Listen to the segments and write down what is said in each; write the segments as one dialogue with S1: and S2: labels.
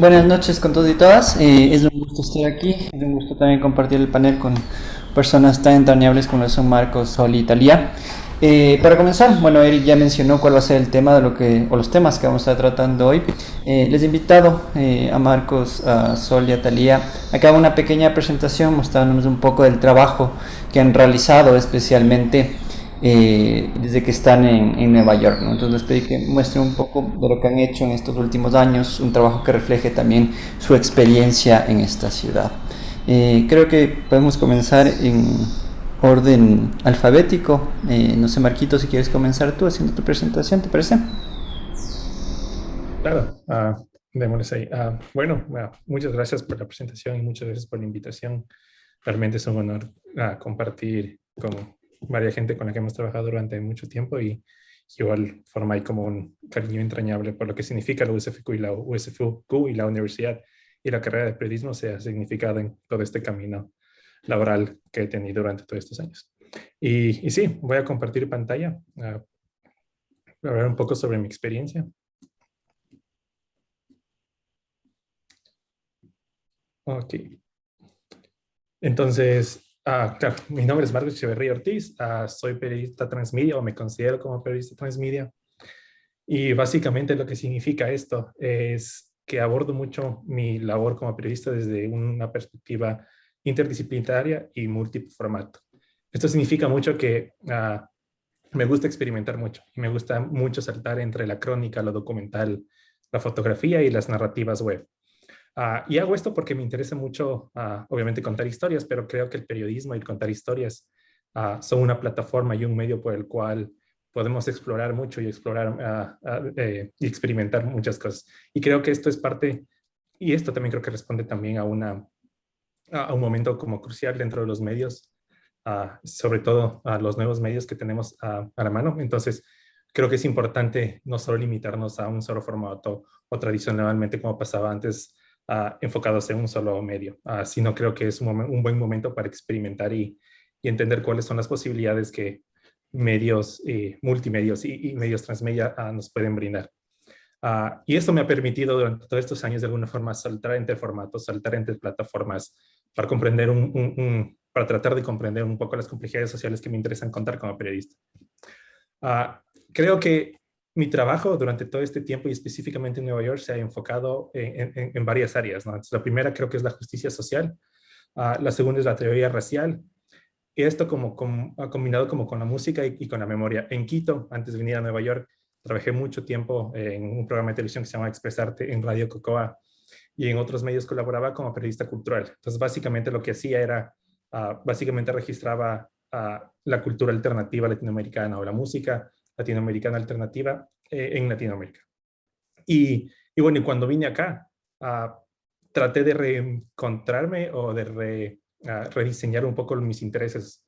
S1: Buenas noches con todos y todas. Es un gusto estar aquí. Es un gusto también compartir el panel con personas tan entrañables como lo son Marcos, Sol y Talía. Para comenzar, bueno, Eric ya mencionó cuál va a ser el tema de lo que, o los temas que vamos a estar tratando hoy. Les he invitado a Marcos, a Sol y a Talía a que hagan una pequeña presentación mostrándonos un poco del trabajo que han realizado especialmente desde que están en Nueva York, ¿no? Entonces les pedí que muestren un poco de lo que han hecho en estos últimos años, un trabajo que refleje también su experiencia en esta ciudad. Creo que podemos comenzar en orden alfabético. No sé, Marquito, si quieres comenzar tú haciendo tu presentación, ¿te parece?
S2: Claro, démosles ahí. Bueno, muchas gracias por la presentación y muchas gracias por la invitación. Realmente es un honor compartir con varias gente con la que hemos trabajado durante mucho tiempo y igual forma hay como un cariño entrañable por lo que significa la USFQ y la USFQ y la universidad y la carrera de periodismo se ha significado en todo este camino laboral que he tenido durante todos estos años. Y sí, voy a compartir pantalla, hablar un poco sobre mi experiencia. Ok. Entonces, claro, mi nombre es Marcos Echeverría Ortiz, soy periodista transmedia o me considero como periodista transmedia. Y básicamente lo que significa esto es que abordo mucho mi labor como periodista desde una perspectiva interdisciplinaria y multiformato. Esto significa mucho que me gusta experimentar mucho y me gusta mucho saltar entre la crónica, lo documental, la fotografía y las narrativas web. Y hago esto porque me interesa mucho, obviamente, contar historias, pero creo que el periodismo y el contar historias son una plataforma y un medio por el cual podemos explorar mucho y explorar y experimentar muchas cosas. Y creo que esto es parte, y esto también creo que responde también a un momento como crucial dentro de los medios, sobre todo a los nuevos medios que tenemos a la mano. Entonces, creo que es importante no solo limitarnos a un solo formato o tradicionalmente como pasaba antes, enfocados en un solo medio, sino creo que es un buen momento para experimentar y entender cuáles son las posibilidades que medios, multimedios y medios transmedia nos pueden brindar. Y esto me ha permitido durante todos estos años de alguna forma saltar entre formatos, saltar entre plataformas para comprender para tratar de comprender un poco las complejidades sociales que me interesan contar como periodista. Creo que mi trabajo durante todo este tiempo y específicamente en Nueva York se ha enfocado en varias áreas, ¿no? Entonces, la primera creo que es la justicia social, la segunda es la teoría racial, y esto combinado como con la música y con la memoria. En Quito, antes de venir a Nueva York, trabajé mucho tiempo en un programa de televisión que se llama Expresarte en Radio Cocoa y en otros medios colaboraba como periodista cultural. Entonces, básicamente lo que hacía era, básicamente registraba la cultura alternativa latinoamericana o la música latinoamericana alternativa en Latinoamérica. Y bueno, y cuando vine acá, uh, traté de reencontrarme o de rediseñar un poco mis intereses.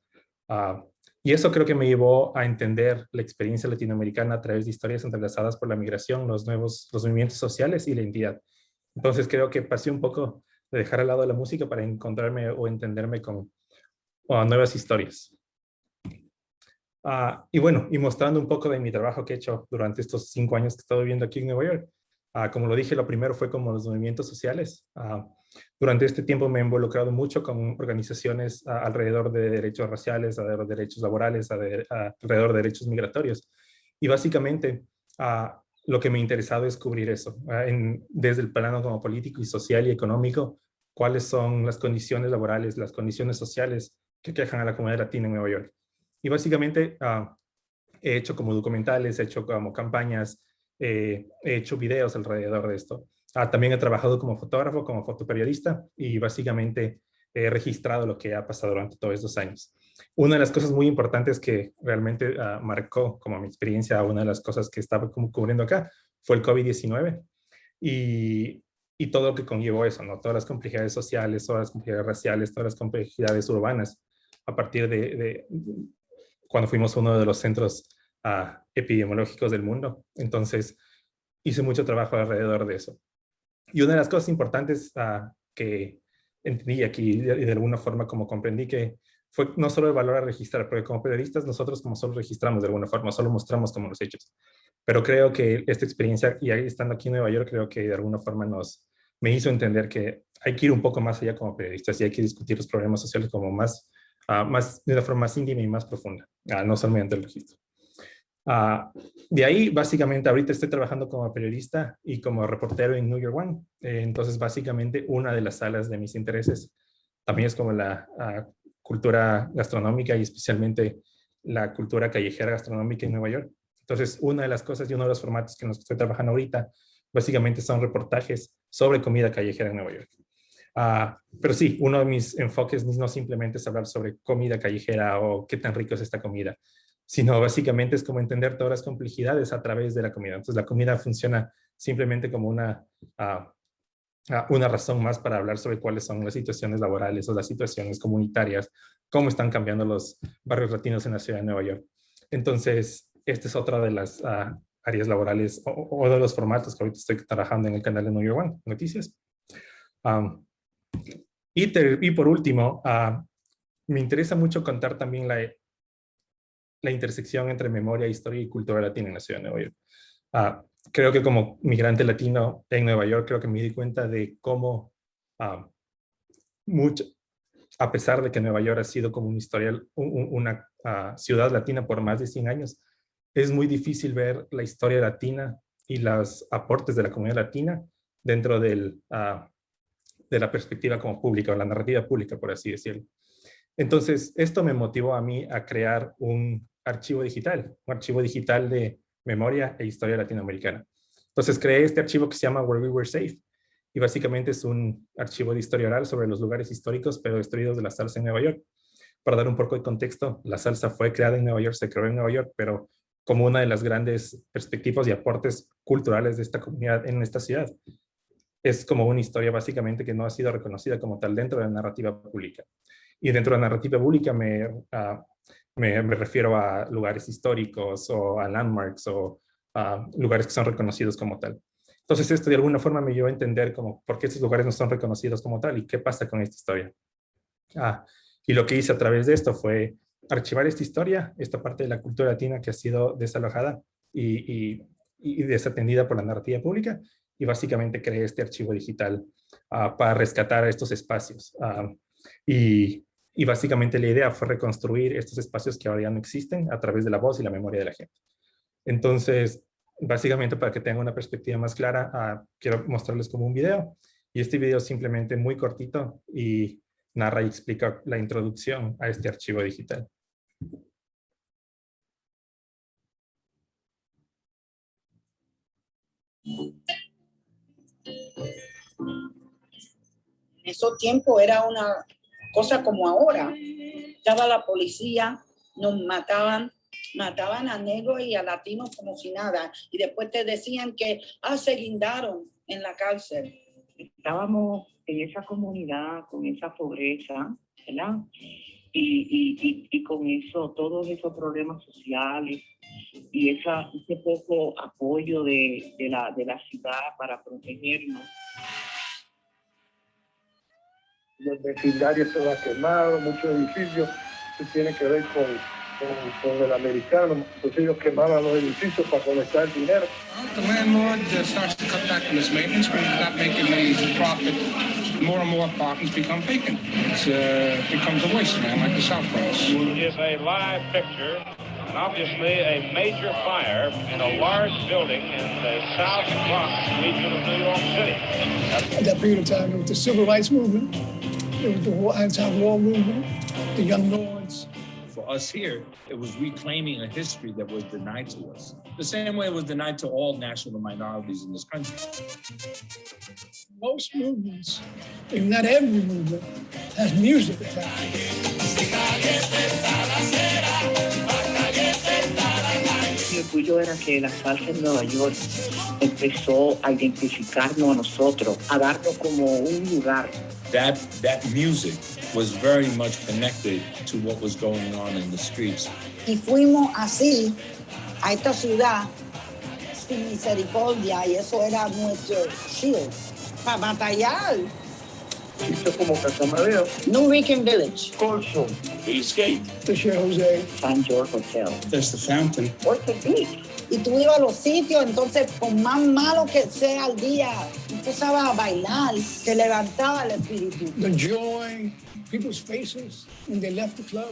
S2: Uh, y eso creo que me llevó a entender la experiencia latinoamericana a través de historias entrelazadas por la migración, los movimientos sociales y la identidad. Entonces creo que pasé un poco de dejar al lado la música para encontrarme o entenderme con nuevas historias. Y bueno, y mostrando un poco de mi trabajo que he hecho durante estos 5 años que he estado viviendo aquí en Nueva York. Como lo dije, lo primero fue como los movimientos sociales. Durante este tiempo me he involucrado mucho con organizaciones alrededor de derechos raciales, alrededor de derechos laborales, alrededor de derechos migratorios. Y básicamente lo que me ha interesado es cubrir eso, desde el plano como político y social y económico, cuáles son las condiciones laborales, las condiciones sociales que quejan a la comunidad latina en Nueva York. Y básicamente he hecho como documentales, he hecho como campañas, he hecho videos alrededor de esto. También he trabajado como fotógrafo, como fotoperiodista y básicamente he registrado lo que ha pasado durante todos estos años. Una de las cosas muy importantes que realmente marcó como mi experiencia, una de las cosas que estaba como cubriendo acá, fue el COVID-19 y todo lo que conllevó eso, ¿no? Todas las complejidades sociales, todas las complejidades raciales, todas las complejidades urbanas a partir de cuando fuimos uno de los centros epidemiológicos del mundo. Entonces, hice mucho trabajo alrededor de eso. Y una de las cosas importantes que entendí aquí y de alguna forma como comprendí que fue no solo el valor a registrar, porque como periodistas nosotros como solo registramos de alguna forma, solo mostramos como los hechos. Pero creo que esta experiencia, y ahí estando aquí en Nueva York, creo que de alguna forma nos me hizo entender que hay que ir un poco más allá como periodistas y hay que discutir los problemas sociales como de una forma más íntima y más profunda, no solamente el registro. De ahí, básicamente, ahorita estoy trabajando como periodista y como reportero en New York One. Entonces, básicamente, una de las salas de mis intereses también es como la cultura gastronómica y especialmente la cultura callejera gastronómica en Nueva York. Entonces, una de las cosas y uno de los formatos que nos estoy trabajando ahorita, básicamente son reportajes sobre comida callejera en Nueva York. Pero sí, uno de mis enfoques no simplemente es hablar sobre comida callejera o qué tan rico es esta comida, sino básicamente es como entender todas las complejidades a través de la comida. Entonces, la comida funciona simplemente como una razón más para hablar sobre cuáles son las situaciones laborales o las situaciones comunitarias, cómo están cambiando los barrios latinos en la ciudad de Nueva York. Entonces, esta es otra de las áreas laborales o de los formatos que ahorita estoy trabajando en el canal de New York One Noticias. Y por último, me interesa mucho contar también la intersección entre memoria, historia y cultura latina en la ciudad de Nueva York. Creo que como migrante latino en Nueva York, creo que me di cuenta de cómo a pesar de que Nueva York ha sido como una ciudad latina por más de 100 años, es muy difícil ver la historia latina y los aportes de la comunidad latina dentro de la perspectiva como pública o la narrativa pública, por así decirlo. Entonces, esto me motivó a mí a crear un archivo digital de memoria e historia latinoamericana. Entonces, creé este archivo que se llama Where We Were Safe, y básicamente es un archivo de historia oral sobre los lugares históricos pero destruidos de la salsa en Nueva York. Para dar un poco de contexto, la salsa fue creada en Nueva York, se creó en Nueva York, pero como una de las grandes perspectivas y aportes culturales de esta comunidad en esta ciudad. Es como una historia básicamente que no ha sido reconocida como tal dentro de la narrativa pública. Y dentro de la narrativa pública me refiero a lugares históricos o a landmarks o a lugares que son reconocidos como tal. Entonces esto de alguna forma me llevó a entender como por qué estos lugares no son reconocidos como tal y qué pasa con esta historia. Y lo que hice a través de esto fue archivar esta historia, esta parte de la cultura latina que ha sido desalojada y desatendida por la narrativa pública, y básicamente creé este archivo digital para rescatar estos espacios. Y básicamente la idea fue reconstruir estos espacios que ahora ya no existen a través de la voz y la memoria de la gente. Entonces, básicamente para que tengan una perspectiva más clara, quiero mostrarles como un video. Y este video es simplemente muy cortito y narra y explica la introducción a este archivo digital.
S3: En esos tiempos era una cosa como ahora. Estaba la policía, nos mataban a negros y a latinos como si nada. Y después te decían que se guindaron en la cárcel.
S4: Estábamos en esa comunidad, con esa pobreza, ¿verdad? Y con eso, todos esos problemas sociales y ese poco apoyo de la ciudad para protegernos.
S5: Los vecindarios se han quemado, muchos edificios, eso tiene que ver con el americano, pues ellos quemaban los edificios para conectar dinero.
S6: The landlord starts to cut back on his maintenance. When he's not making the profit, more and more apartments become vacant. It becomes a wasteland like the South Bronx.
S7: Is a live picture, and obviously a major fire in a large building in the South Bronx region of New York City.
S8: At that period of time, there was the Civil Rights Movement, there was the whole anti-war movement, the Young Lords.
S9: For us here, it was reclaiming a history that was denied to us. The same way it was denied to all national minorities in this country.
S8: Most movements, if not every movement, has music attached.
S4: Mi orgullo era que la salsa en Nueva York empezó a identificarnos a nosotros, a darnos como un lugar.
S9: That music was very much connected to what was going on in the streets.
S3: Y fuimos así a esta ciudad sin misericordia, y eso era nuestro shield para batallar
S5: sitios como Casamadeo,
S3: New Rican Village.
S5: Colson,
S8: The Share Jose.
S4: San George Hotel.
S6: There's the fountain.
S4: Orchard Beach.
S3: Y tú ibas a los sitios, entonces, por más malo que sea el día, tú empezabas a bailar, te levantaba el espíritu.
S8: The joy, people's faces when they left the club.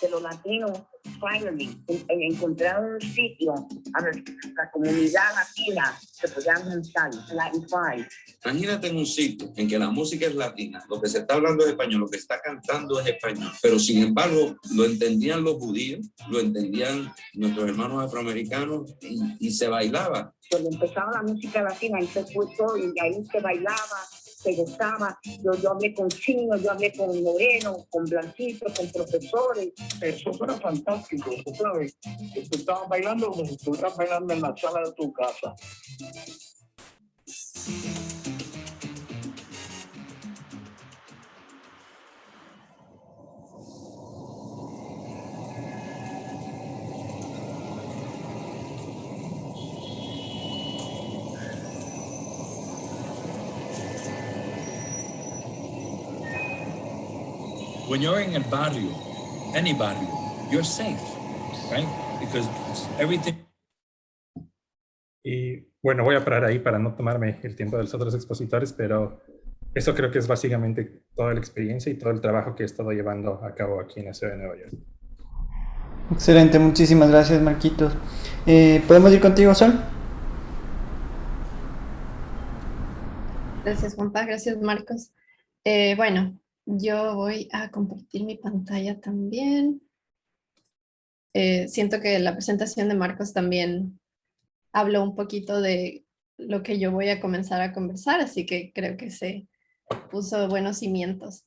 S4: De los latinos, finally, encontrar un sitio a la comunidad latina se podían juntar, Latin Pride.
S10: Imagínate en un sitio en que la música es latina, lo que se está hablando es español, lo que está cantando es español, pero sin embargo lo entendían los judíos, lo entendían nuestros hermanos afroamericanos y se bailaba.
S4: Cuando empezaba la música latina, ahí se fue todo y ahí se bailaba, se gozaba. Yo hablé con chinos, yo hablé con morenos, con blanquitos, con profesores.
S5: eso era fantástico, tú sabes, que tú estabas bailando como si tú estuvieras bailando en la sala de tu casa.
S9: When you're in a barrio, any barrio, you're safe, right? Because everything.
S2: Y bueno, voy a parar ahí para no tomarme el tiempo de los otros expositores, pero eso creo que es básicamente toda la experiencia y todo el trabajo que he estado llevando a cabo aquí en la ciudad de Nueva York.
S1: Excelente, muchísimas gracias, Marquitos. ¿Podemos ir contigo, Sol?
S11: Gracias, Juanpa. Gracias, Marcos. Bueno, yo voy a compartir mi pantalla también. Siento que la presentación de Marcos también habló un poquito de lo que yo voy a comenzar a conversar, así que creo que se puso buenos cimientos.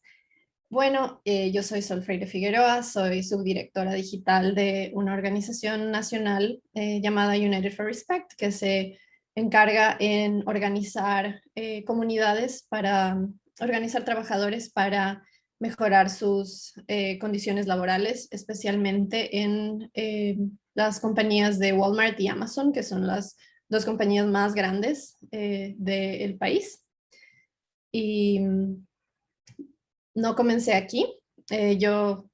S11: Bueno, yo soy Sol Freire Figueroa, soy subdirectora digital de una organización nacional llamada United for Respect, que se encarga en organizar comunidades para organizar trabajadores para mejorar sus condiciones laborales, especialmente en las compañías de Walmart y Amazon, que son las dos compañías más grandes del país. Y no comencé aquí. Yo,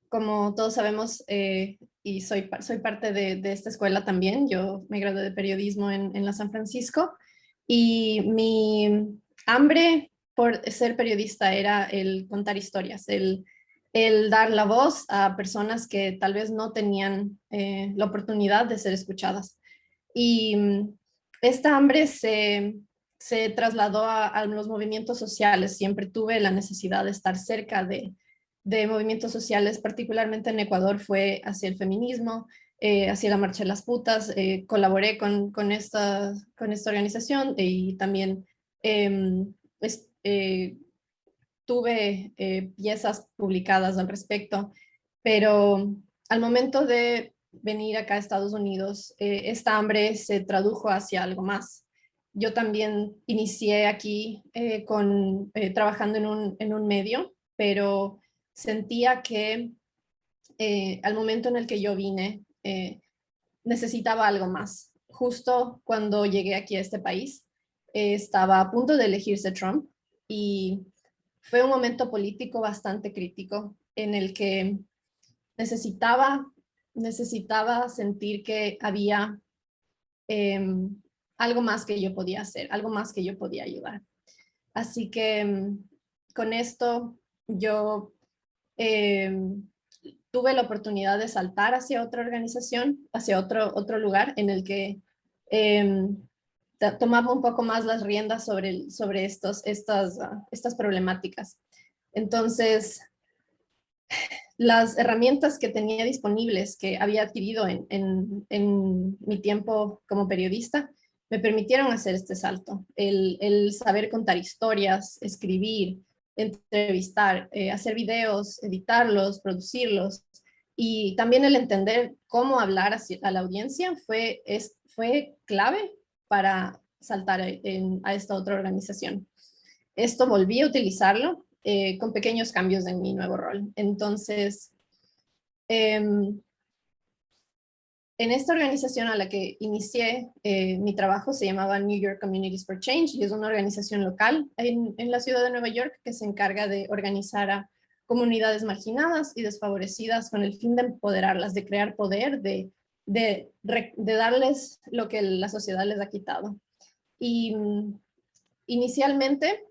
S11: como todos sabemos, y soy parte de esta escuela también, yo me gradué de periodismo en la San Francisco, y mi hambre por ser periodista era el contar historias, el dar la voz a personas que tal vez no tenían la oportunidad de ser escuchadas. Y esta hambre se trasladó a los movimientos sociales. Siempre tuve la necesidad de estar cerca de movimientos sociales, particularmente en Ecuador fue hacia el feminismo, hacia la Marcha de las Putas. Colaboré con esta organización y también tuve piezas publicadas al respecto, pero al momento de venir acá a Estados Unidos, esta hambre se tradujo hacia algo más. Yo también inicié aquí trabajando en un medio, pero sentía que al momento en el que yo vine, necesitaba algo más. Justo cuando llegué aquí a este país, estaba a punto de elegirse Trump y fue un momento político bastante crítico en el que necesitaba sentir que había algo más que yo podía hacer, algo más que yo podía ayudar. Así que con esto yo tuve la oportunidad de saltar hacia otra organización, hacia otro lugar en el que tomaba un poco más las riendas sobre estas problemáticas. Entonces, las herramientas que tenía disponibles, que había adquirido en mi tiempo como periodista, me permitieron hacer este salto. El saber contar historias, escribir, entrevistar, hacer videos, editarlos, producirlos, y también el entender cómo hablar a la audiencia fue clave para saltar a esta otra organización. Esto volví a utilizarlo con pequeños cambios en mi nuevo rol. Entonces, En esta organización a la que inicié mi trabajo se llamaba New York Communities for Change y es una organización local en la ciudad de Nueva York que se encarga de organizar a comunidades marginadas y desfavorecidas con el fin de empoderarlas, de crear poder, de darles lo que la sociedad les ha quitado. Y inicialmente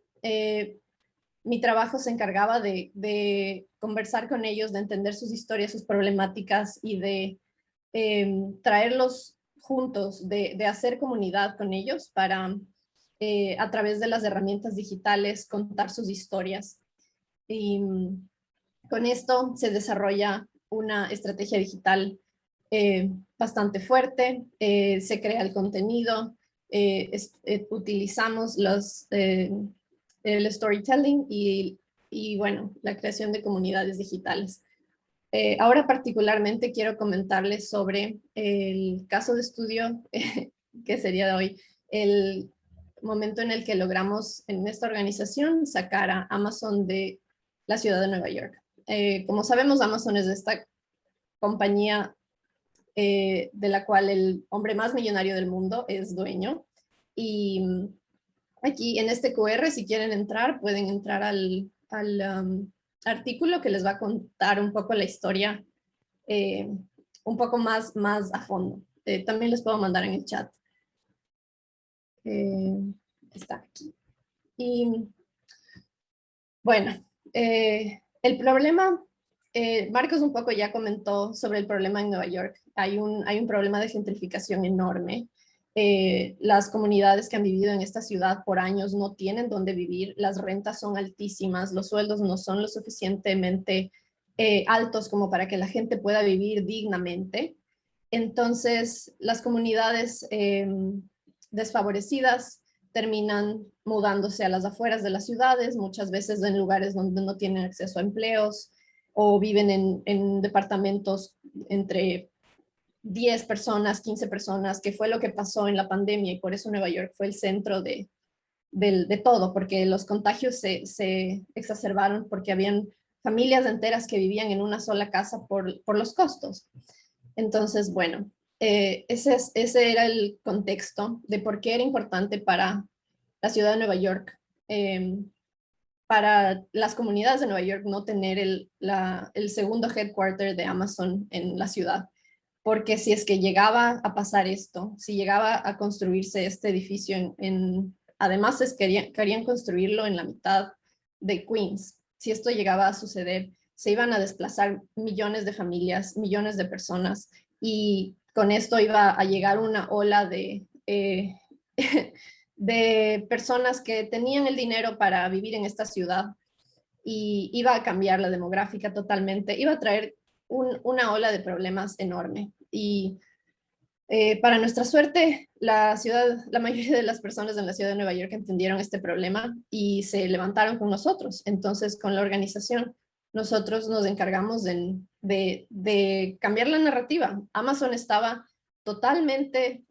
S11: mi trabajo se encargaba de conversar con ellos, de entender sus historias, sus problemáticas y de traerlos juntos, de hacer comunidad con ellos para, a través de las herramientas digitales, contar sus historias. Y con esto se desarrolla una estrategia digital bastante fuerte, se crea el contenido, utilizamos el storytelling y bueno, la creación de comunidades digitales. Ahora particularmente quiero comentarles sobre el caso de estudio que sería de hoy, el momento en el que logramos en esta organización sacar a Amazon de la ciudad de Nueva York. Como sabemos, Amazon es esta compañía de la cual el hombre más millonario del mundo es dueño. Y aquí en este QR, si quieren entrar, pueden entrar al artículo que les va a contar un poco la historia un poco más a fondo. También les puedo mandar en el chat. Está aquí. Y bueno, el problema, Marcos un poco ya comentó sobre el problema en Nueva York. Hay un problema de gentrificación enorme. Las comunidades que han vivido en esta ciudad por años no tienen dónde vivir, las rentas son altísimas, los sueldos no son lo suficientemente altos como para que la gente pueda vivir dignamente. Entonces, las comunidades desfavorecidas terminan mudándose a las afueras de las ciudades, muchas veces en lugares donde no tienen acceso a empleos o viven en departamentos entre 10 personas, 15 personas, que fue lo que pasó en la pandemia y por eso Nueva York fue el centro de todo, porque los contagios se exacerbaron porque habían familias enteras que vivían en una sola casa por los costos. Entonces, bueno, ese era el contexto de por qué era importante para la ciudad de Nueva York, para las comunidades de Nueva York no tener el segundo headquarter de Amazon en la ciudad. Porque si es que llegaba a pasar esto, si llegaba a construirse este edificio además querían construirlo en la mitad de Queens. Si esto llegaba a suceder, se iban a desplazar millones de familias, millones de personas, y con esto iba a llegar una ola de personas que tenían el dinero para vivir en esta ciudad y iba a cambiar la demográfica totalmente, iba a traer una ola de problemas enorme. Y para nuestra suerte, la mayoría de las personas en la ciudad de Nueva York entendieron este problema y se levantaron con nosotros. Entonces, con la organización, nosotros nos encargamos de cambiar la narrativa. Amazon estaba totalmente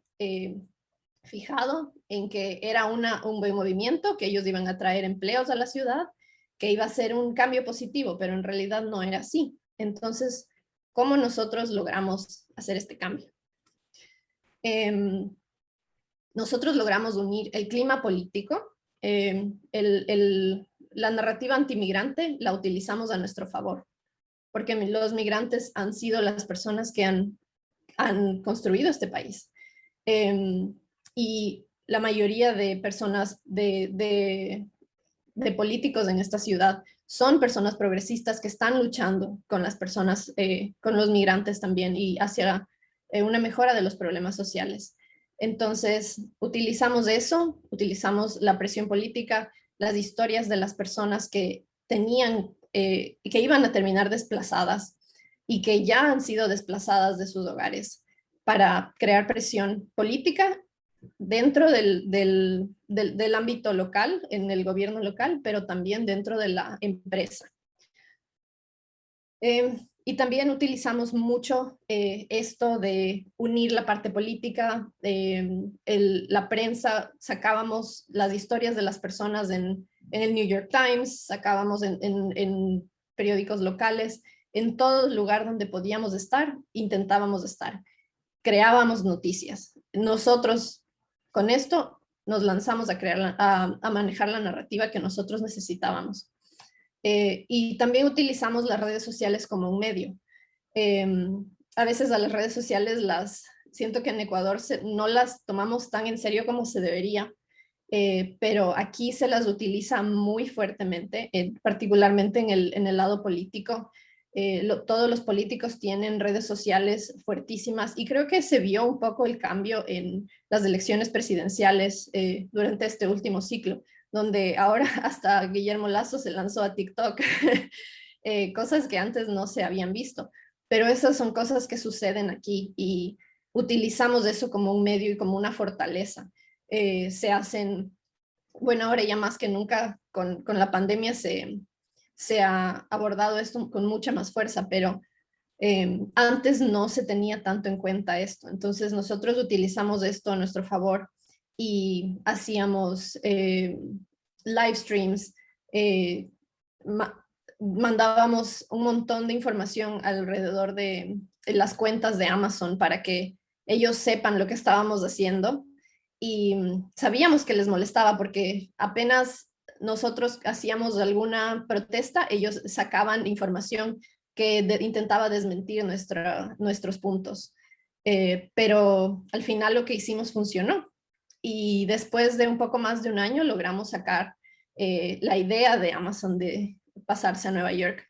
S11: fijado en que era un buen movimiento, que ellos iban a traer empleos a la ciudad, que iba a ser un cambio positivo, pero en realidad no era así. Entonces, ¿cómo nosotros logramos hacer este cambio? Nosotros logramos unir el clima político, la narrativa antimigrante la utilizamos a nuestro favor, porque los migrantes han sido las personas que han construido este país. Y la mayoría de personas, de políticos en esta ciudad, son personas progresistas que están luchando con las personas, con los migrantes también y hacia una mejora de los problemas sociales. Entonces, utilizamos eso, utilizamos la presión política, las historias de las personas que que iban a terminar desplazadas y que ya han sido desplazadas de sus hogares para crear presión política dentro del ámbito local, en el gobierno local, pero también dentro de la empresa. Y también utilizamos mucho esto de unir la parte política, la prensa, sacábamos las historias de las personas en el New York Times, sacábamos en periódicos locales, en todo lugar donde podíamos estar, intentábamos estar. creábamos noticias. Nosotros con esto nos lanzamos a crear, a manejar la narrativa que nosotros necesitábamos. Y también utilizamos las redes sociales como un medio. A veces a las redes sociales siento que en Ecuador no las tomamos tan en serio como se debería, pero aquí se las utiliza muy fuertemente, particularmente en el lado político. Todos los políticos tienen redes sociales fuertísimas y creo que se vio un poco el cambio en las elecciones presidenciales durante este último ciclo, donde ahora hasta Guillermo Lasso se lanzó a TikTok, cosas que antes no se habían visto, pero esas son cosas que suceden aquí y utilizamos eso como un medio y como una fortaleza. Se hacen, bueno, ahora ya más que nunca con la pandemia se ha abordado esto con mucha más fuerza, pero antes no se tenía tanto en cuenta esto. Entonces nosotros utilizamos esto a nuestro favor y hacíamos live streams, mandábamos un montón de información alrededor de las cuentas de Amazon para que ellos sepan lo que estábamos haciendo y sabíamos que les molestaba porque apenas nosotros hacíamos alguna protesta, ellos sacaban información que intentaba desmentir nuestros puntos. Pero al final lo que hicimos funcionó y después de un poco más de un año logramos sacar la idea de Amazon de pasarse a Nueva York.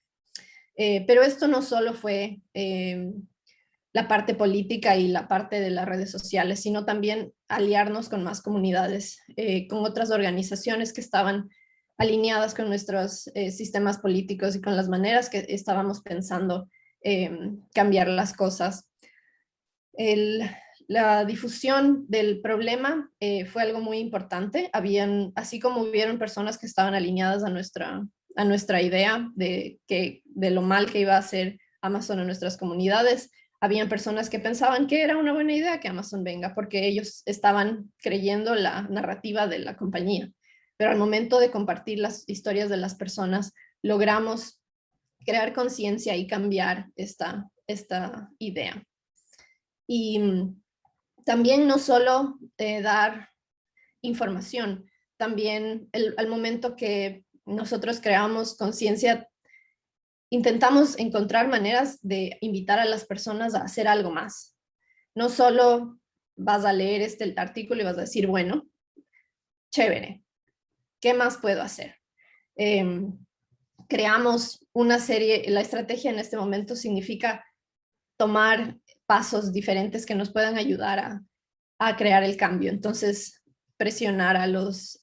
S11: Pero esto no solo fue la parte política y la parte de las redes sociales, sino también aliarnos con más comunidades, con otras organizaciones que estaban alineadas con nuestros sistemas políticos y con las maneras que estábamos pensando cambiar las cosas. La difusión del problema fue algo muy importante. Así como hubieron personas que estaban alineadas a nuestra idea de lo mal que iba a hacer Amazon en nuestras comunidades, habían personas que pensaban que era una buena idea que Amazon venga porque ellos estaban creyendo la narrativa de la compañía. Pero al momento de compartir las historias de las personas, logramos crear conciencia y cambiar esta idea. Y también no solo dar información, también al momento que nosotros creamos conciencia, intentamos encontrar maneras de invitar a las personas a hacer algo más. No solo vas a leer este artículo y vas a decir, bueno, chévere, ¿qué más puedo hacer? Creamos una serie, la estrategia en este momento significa tomar pasos diferentes que nos puedan ayudar a crear el cambio. Entonces, presionar a los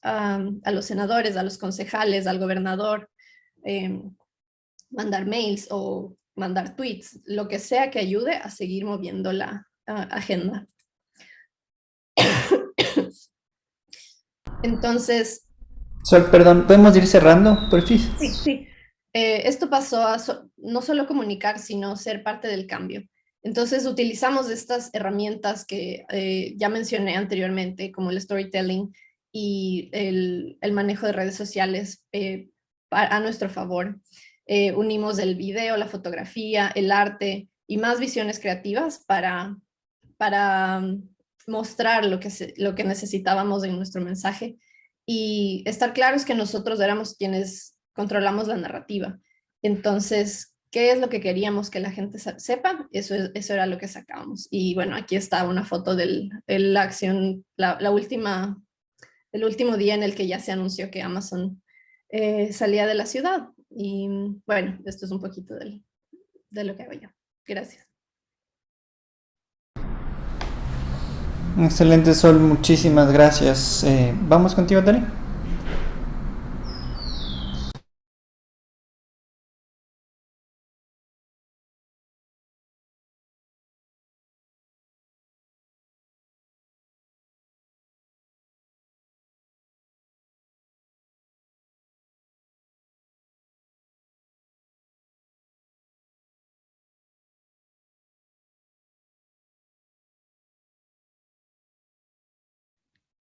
S11: senadores, a los concejales, al gobernador, mandar mails o mandar tweets, lo que sea que ayude a seguir moviendo la agenda. Entonces...
S1: Sol, perdón, ¿podemos ir cerrando, por fin?
S11: Sí. Esto pasó a no solo comunicar, sino ser parte del cambio. Entonces utilizamos estas herramientas que ya mencioné anteriormente, como el storytelling y el manejo de redes sociales a nuestro favor. Unimos el video, la fotografía, el arte y más visiones creativas para mostrar lo que necesitábamos en nuestro mensaje y estar claros que nosotros éramos quienes controlamos la narrativa. Entonces, ¿qué es lo que queríamos que la gente sepa? Eso era lo que sacábamos. Y bueno, aquí está una foto de la acción, el último día en el que ya se anunció que Amazon salía de la ciudad. Y bueno, esto es un poquito de lo que hago yo. Gracias.
S1: Excelente, Sol, muchísimas gracias. ¿Vamos contigo, Dani?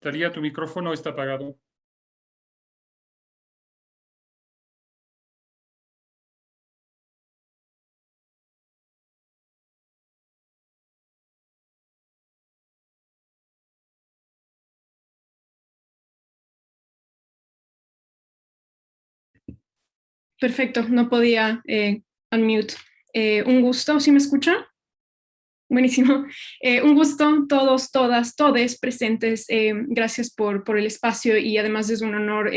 S12: Talía, tu micrófono está apagado.
S13: Perfecto, no podía unmute. Un gusto, ¿sí me escucha? Buenísimo. Un gusto, todos, todas, todes presentes. Gracias por el espacio y además es un honor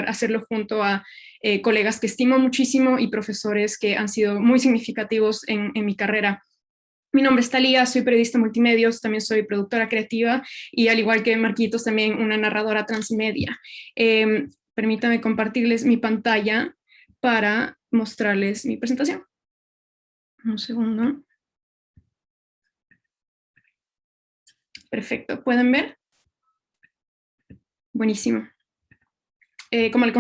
S13: hacerlo junto a colegas que estimo muchísimo y profesores que han sido muy significativos en mi carrera. Mi nombre es Talía, soy periodista multimedios, también soy productora creativa y al igual que Marquitos también una narradora transmedia. Permítame compartirles mi pantalla para mostrarles mi presentación. Un segundo. Perfecto, ¿pueden ver? Buenísimo. Como les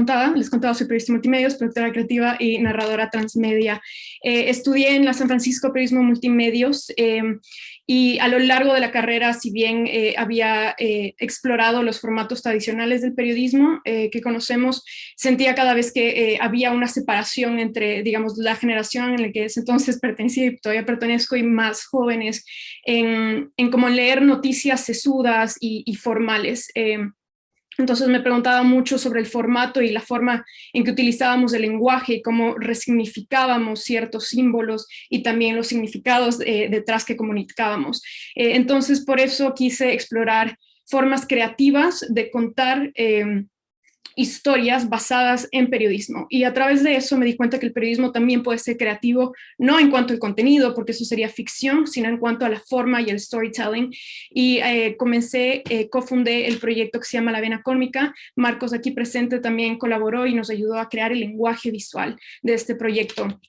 S13: contaba, soy periodista multimedios, productora creativa y narradora transmedia. Estudié en la San Francisco Periodismo Multimedios y a lo largo de la carrera, si bien había explorado los formatos tradicionales del periodismo que conocemos, sentía cada vez que había una separación entre, digamos, la generación en la que ese entonces pertenecía y todavía pertenezco y más jóvenes en cómo leer noticias sesudas y formales. Entonces me preguntaba mucho sobre el formato y la forma en que utilizábamos el lenguaje y cómo resignificábamos ciertos símbolos y también los significados detrás que comunicábamos. Entonces por eso quise explorar formas creativas de contar historias basadas en periodismo. Y a través de eso me di cuenta que el periodismo también puede ser creativo, no en cuanto al contenido, porque eso sería ficción, sino en cuanto a la forma y el storytelling. Y cofundé el proyecto que se llama La Vena Cómica. Marcos, aquí presente, también colaboró y nos ayudó a crear el lenguaje visual de este proyecto.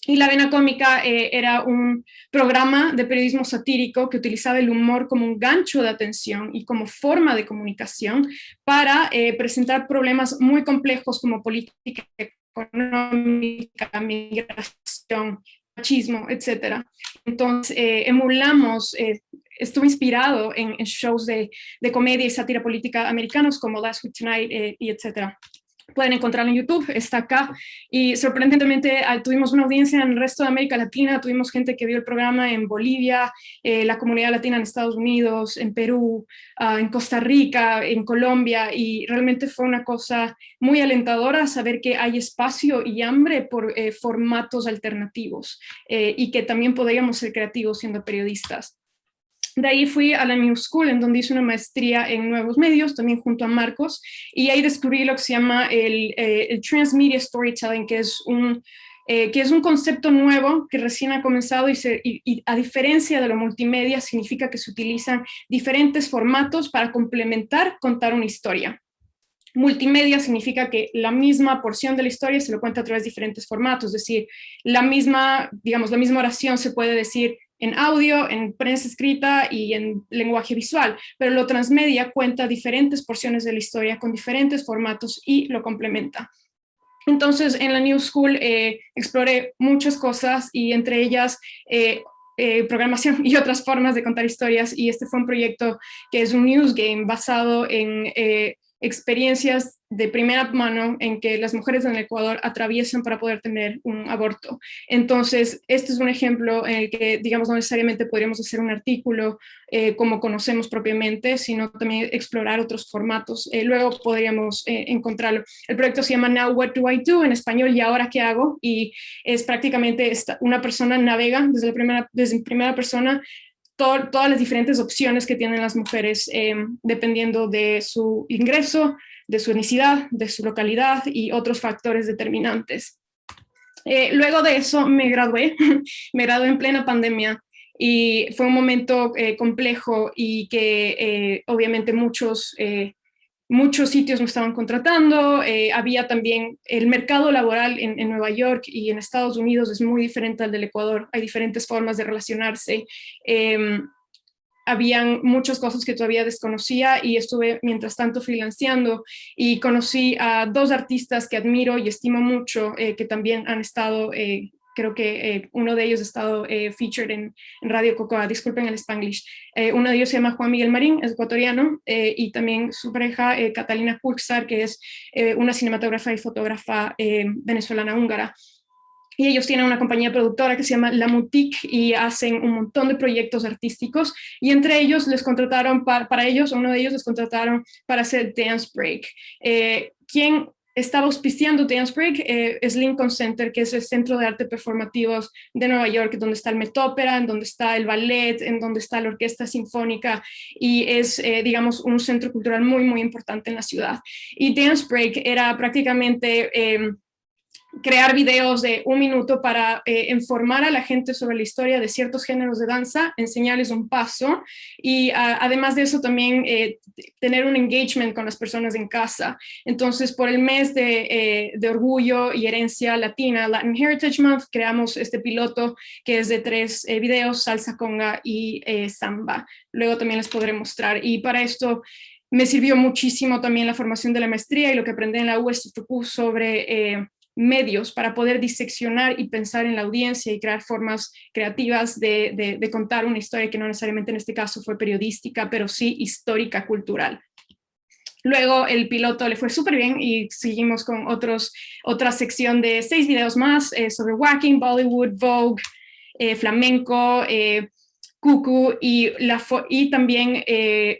S13: Y La Vena Cómica era un programa de periodismo satírico que utilizaba el humor como un gancho de atención y como forma de comunicación para presentar problemas muy complejos como política económica, migración, machismo, etc. Entonces, emulamos, estuvo inspirado en shows de comedia y sátira política americanos como Last Week Tonight y etc. Pueden encontrarlo en YouTube, está acá. Y sorprendentemente tuvimos una audiencia en el resto de América Latina, tuvimos gente que vio el programa en Bolivia, la comunidad latina en Estados Unidos, en Perú, en Costa Rica, en Colombia, y realmente fue una cosa muy alentadora saber que hay espacio y hambre por formatos alternativos y que también podríamos ser creativos siendo periodistas. De ahí fui a la New School, en donde hice una maestría en nuevos medios, también junto a Marcos, y ahí descubrí lo que se llama el Transmedia Storytelling, que es un concepto nuevo que recién ha comenzado y a diferencia de lo multimedia, significa que se utilizan diferentes formatos para complementar, contar una historia. Multimedia significa que la misma porción de la historia se lo cuenta a través de diferentes formatos, es decir, la misma oración se puede decir en audio, en prensa escrita y en lenguaje visual, pero lo transmedia cuenta diferentes porciones de la historia con diferentes formatos y lo complementa. Entonces, en la New School exploré muchas cosas y entre ellas programación y otras formas de contar historias, y este fue un proyecto que es un news game basado en experiencias de primera mano en que las mujeres en el Ecuador atraviesan para poder tener un aborto. Entonces, este es un ejemplo en el que, digamos, no necesariamente podríamos hacer un artículo como conocemos propiamente, sino también explorar otros formatos. Luego podríamos encontrarlo. El proyecto se llama Now What Do I Do? En español, ¿y ahora qué hago? Y es prácticamente una persona navega desde primera persona todas las diferentes opciones que tienen las mujeres dependiendo de su ingreso, de su etnicidad, de su localidad y otros factores determinantes. Luego de eso me gradué en plena pandemia y fue un momento complejo y que obviamente muchos sitios me estaban contratando, había también el mercado laboral en Nueva York y en Estados Unidos es muy diferente al del Ecuador, hay diferentes formas de relacionarse, habían muchas cosas que todavía desconocía y estuve mientras tanto freelanceando y conocí a dos artistas que admiro y estimo mucho, que también han estado, creo que uno de ellos ha estado featured en Radio Cocoa, disculpen el Spanglish. Uno de ellos se llama Juan Miguel Marín, es ecuatoriano, y también su pareja Catalina Kulksar, que es una cinematógrafa y fotógrafa venezolana-húngara. Y ellos tienen una compañía productora que se llama La Moutique y hacen un montón de proyectos artísticos. Y entre ellos les contrataron, uno de ellos les contrataron para hacer Dance Break. Quien estaba auspiciando Dance Break es Lincoln Center, que es el Centro de Arte Performativos de Nueva York, donde está el Met Opera, en donde está el ballet, en donde está la Orquesta Sinfónica, y es, digamos, un centro cultural muy, muy importante en la ciudad. Y Dance Break era prácticamente crear videos de 1 minuto para informar a la gente sobre la historia de ciertos géneros de danza, enseñarles un paso y además de eso también tener un engagement con las personas en casa. Entonces, por el mes de orgullo y herencia latina, Latin Heritage Month, creamos este piloto que es de 3 videos, salsa, conga y samba. Luego también les podré mostrar. Y para esto me sirvió muchísimo también la formación de la maestría y lo que aprendí en la USFQ sobre medios para poder diseccionar y pensar en la audiencia y crear formas creativas de contar una historia que no necesariamente en este caso fue periodística, pero sí histórica, cultural. Luego el piloto le fue súper bien y seguimos con otra sección de 6 videos más sobre Wacking, Bollywood, Vogue, flamenco, cucu y también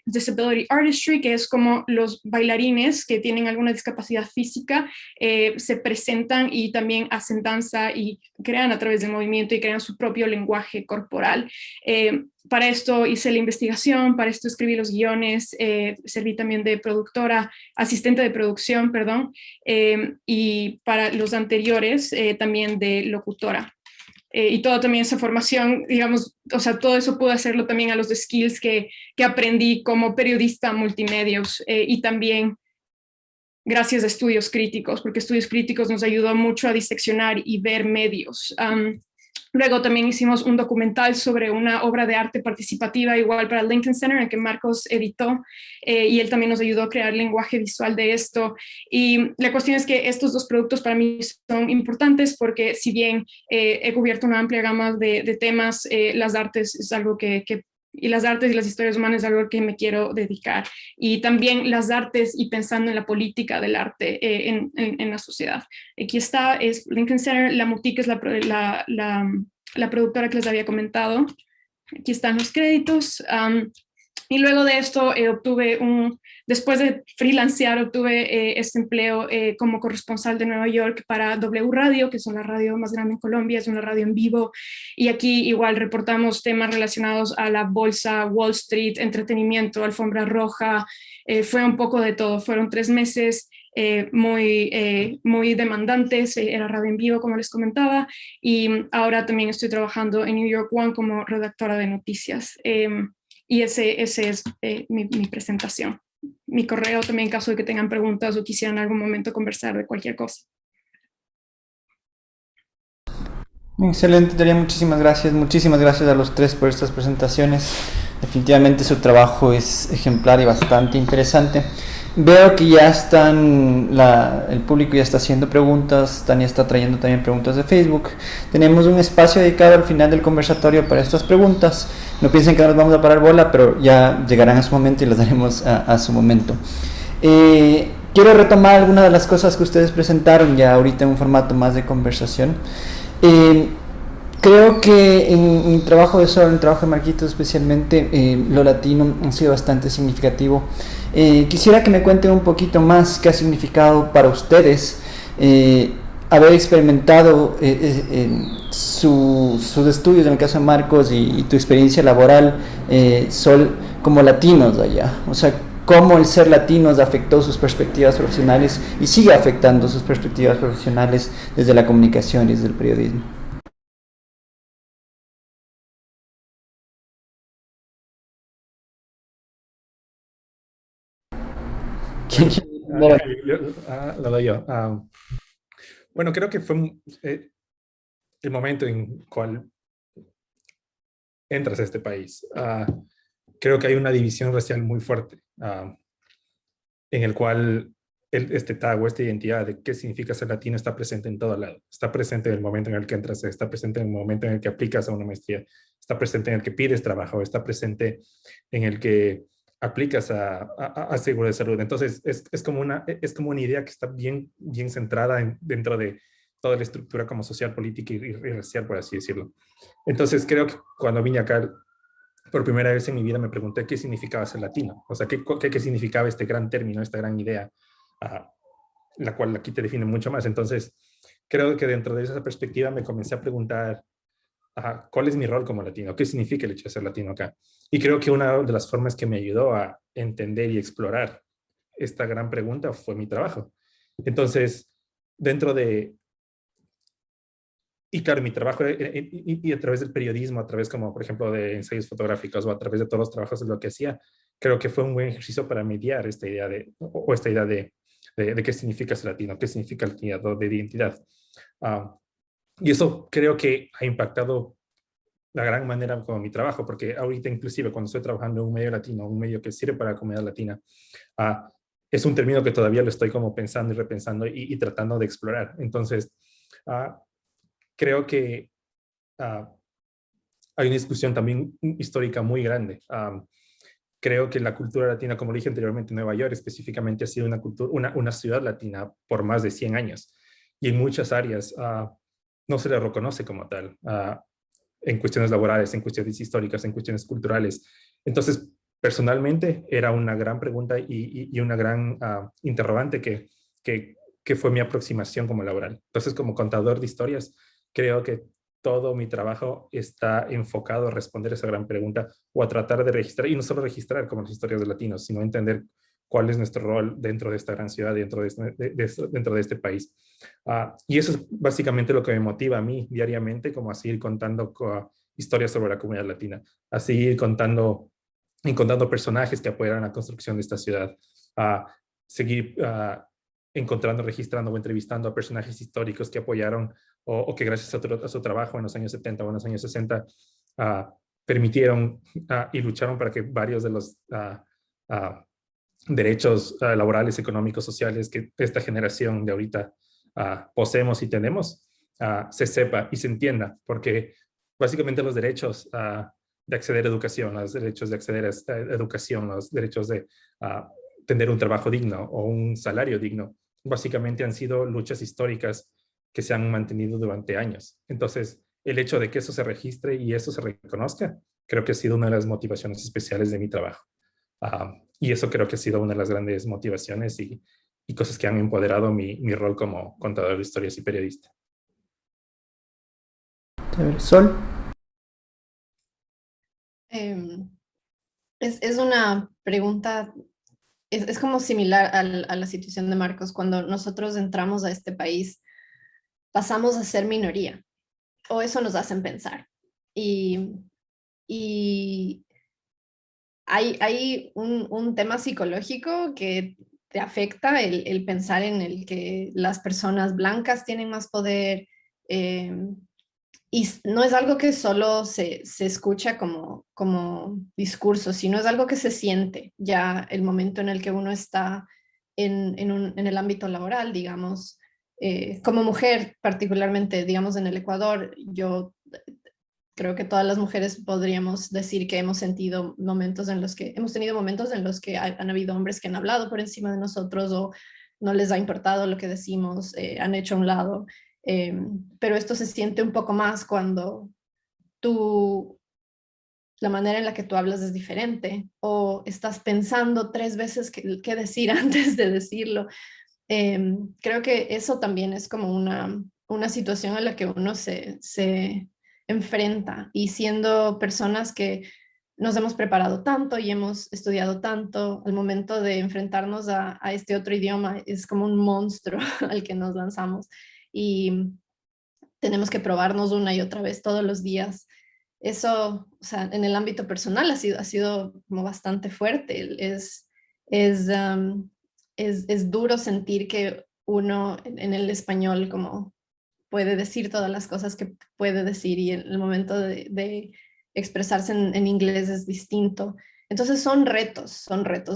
S13: disability artistry, que es como los bailarines que tienen alguna discapacidad física se presentan y también hacen danza y crean a través del movimiento y crean su propio lenguaje corporal. Para esto hice la investigación, para esto escribí los guiones, serví también de productora, asistente de producción, perdón, y para los anteriores también de locutora. Y toda también esa formación, digamos, o sea, todo eso pude hacerlo también a los de skills que aprendí como periodista multimedios y también gracias a estudios críticos, porque estudios críticos nos ayudó mucho a diseccionar y ver medios. Luego también hicimos un documental sobre una obra de arte participativa igual para el Lincoln Center, en el que Marcos editó, y él también nos ayudó a crear lenguaje visual de esto. Y la cuestión es que estos 2 productos para mí son importantes porque si bien he cubierto una amplia gama de temas, las artes es algo y las artes y las historias humanas es algo que me quiero dedicar. Y también las artes y pensando en la política del arte en la sociedad. Aquí está, es Lincoln Center, la Mutic es la productora que les había comentado. Aquí están los créditos. Y luego de esto después de freelancear, obtuve este empleo como corresponsal de Nueva York para W Radio, que es la radio más grande en Colombia, es una radio en vivo. Y aquí igual reportamos temas relacionados a la bolsa, Wall Street, entretenimiento, alfombra roja. Fue un poco de todo. Fueron 3 meses muy demandantes. Era radio en vivo, como les comentaba. Y ahora también estoy trabajando en New York One como redactora de noticias. Y ese es mi presentación. Mi correo también en caso de que tengan preguntas o quisieran en algún momento conversar de cualquier cosa.
S1: Excelente, Dalia, muchísimas gracias. Muchísimas gracias a los 3 por estas presentaciones. Definitivamente su trabajo es ejemplar y bastante interesante. Veo que ya el público ya está haciendo preguntas, Tania está trayendo también preguntas de Facebook. Tenemos un espacio dedicado al final del conversatorio para estas preguntas. No piensen que nos vamos a parar bola, pero ya llegarán a su momento y las daremos a su momento. Quiero retomar algunas de las cosas que ustedes presentaron ya ahorita en un formato más de conversación. Creo que en el trabajo de Sol, en el trabajo de Marquitos especialmente, lo latino ha sido bastante significativo. Quisiera que me cuenten un poquito más qué ha significado para ustedes haber experimentado sus estudios, en el caso de Marcos, y tu experiencia laboral, Sol, como latinos allá. O sea, cómo el ser latinos afectó sus perspectivas profesionales y sigue afectando sus perspectivas profesionales desde la comunicación y desde el periodismo.
S2: Lo doy yo. Bueno, creo que fue el momento en cual entras a este país. Creo que hay una división racial muy fuerte en el cual este tag o esta identidad de qué significa ser latino está presente en todo lado. Está presente en el momento en el que entras, está presente en el momento en el que aplicas a una maestría, está presente en el que pides trabajo, está presente en el que aplicas a seguro de salud. Entonces, es como una idea que está bien centrada dentro de toda la estructura como social, política y racial, por así decirlo. Entonces, creo que cuando vine acá, por primera vez en mi vida me pregunté qué significaba ser latino. O sea, qué significaba este gran término, esta gran idea. la cual aquí te define mucho más. Entonces, creo que dentro de esa perspectiva me comencé a preguntar, ¿cuál es mi rol como latino? ¿Qué significa el hecho de ser latino acá? Y creo que una de las formas que me ayudó a entender y explorar esta gran pregunta fue mi trabajo. Entonces, dentro de... Y claro, mi trabajo y a través del periodismo, a través como por ejemplo de ensayos fotográficos o a través de todos los trabajos de lo que hacía, creo que fue un buen ejercicio para mediar esta idea esta idea de qué significa ser latino, qué significa el de identidad. Y eso creo que ha impactado la gran manera como mi trabajo, porque ahorita inclusive cuando estoy trabajando en un medio latino, un medio que sirve para la comunidad latina, es un término que todavía lo estoy como pensando y repensando y tratando de explorar. Entonces, creo que hay una discusión también histórica muy grande. Creo que la cultura latina, como dije anteriormente, Nueva York específicamente ha sido una ciudad latina por más de 100 años. Y en muchas áreas no se le reconoce como tal, en cuestiones laborales, en cuestiones históricas, en cuestiones culturales. Entonces, personalmente, era una gran pregunta y una gran interrogante que fue mi aproximación como laboral. Entonces, como contador de historias, creo que todo mi trabajo está enfocado a responder esa gran pregunta o a tratar de registrar, y no solo registrar como las historias de latinos, sino entender cuál es nuestro rol dentro de esta gran ciudad, dentro de este país. Y eso es básicamente lo que me motiva a mí diariamente, como a seguir contando historias sobre la comunidad latina, a seguir encontrando personajes que apoyaron la construcción de esta ciudad, a seguir encontrando, registrando o entrevistando a personajes históricos que apoyaron o que gracias a su trabajo en los años 70 o en los años 60 permitieron y lucharon para que varios de los derechos laborales, económicos, sociales que esta generación de ahorita poseemos y tenemos, se sepa y se entienda, porque básicamente los derechos de acceder a educación, los derechos de acceder a educación, los derechos de tener un trabajo digno o un salario digno, básicamente han sido luchas históricas que se han mantenido durante años. Entonces, el hecho de que eso se registre y eso se reconozca, creo que ha sido una de las motivaciones especiales de mi trabajo. Y eso creo que ha sido una de las grandes motivaciones y cosas que han empoderado mi rol como contador de historias y periodista.
S1: Sol.
S11: Es una pregunta, es como similar a la situación de Marcos. Cuando nosotros entramos a este país, pasamos a ser minoría, o eso nos hacen pensar. Y hay un tema psicológico que te afecta, el pensar en el que las personas blancas tienen más poder, y no es algo que solo se escucha como discurso, sino es algo que se siente ya el momento en el que uno está en el ámbito laboral, digamos. Como mujer, particularmente, digamos, en el Ecuador, yo creo que todas las mujeres podríamos decir que hemos tenido momentos en los que han habido hombres que han hablado por encima de nosotros o no les ha importado lo que decimos, han hecho a un lado. Pero esto se siente un poco más cuando la manera en la que tú hablas es diferente o estás pensando 3 veces qué decir antes de decirlo. Creo que eso también es como una situación a la que uno se enfrenta, y siendo personas que nos hemos preparado tanto y hemos estudiado tanto, al momento de enfrentarnos a este otro idioma es como un monstruo al que nos lanzamos y tenemos que probarnos una y otra vez todos los días. Eso, o sea, en el ámbito personal ha sido como bastante fuerte. Es duro sentir que uno en el español como puede decir todas las cosas que puede decir y en el momento de expresarse en inglés es distinto. Entonces son retos,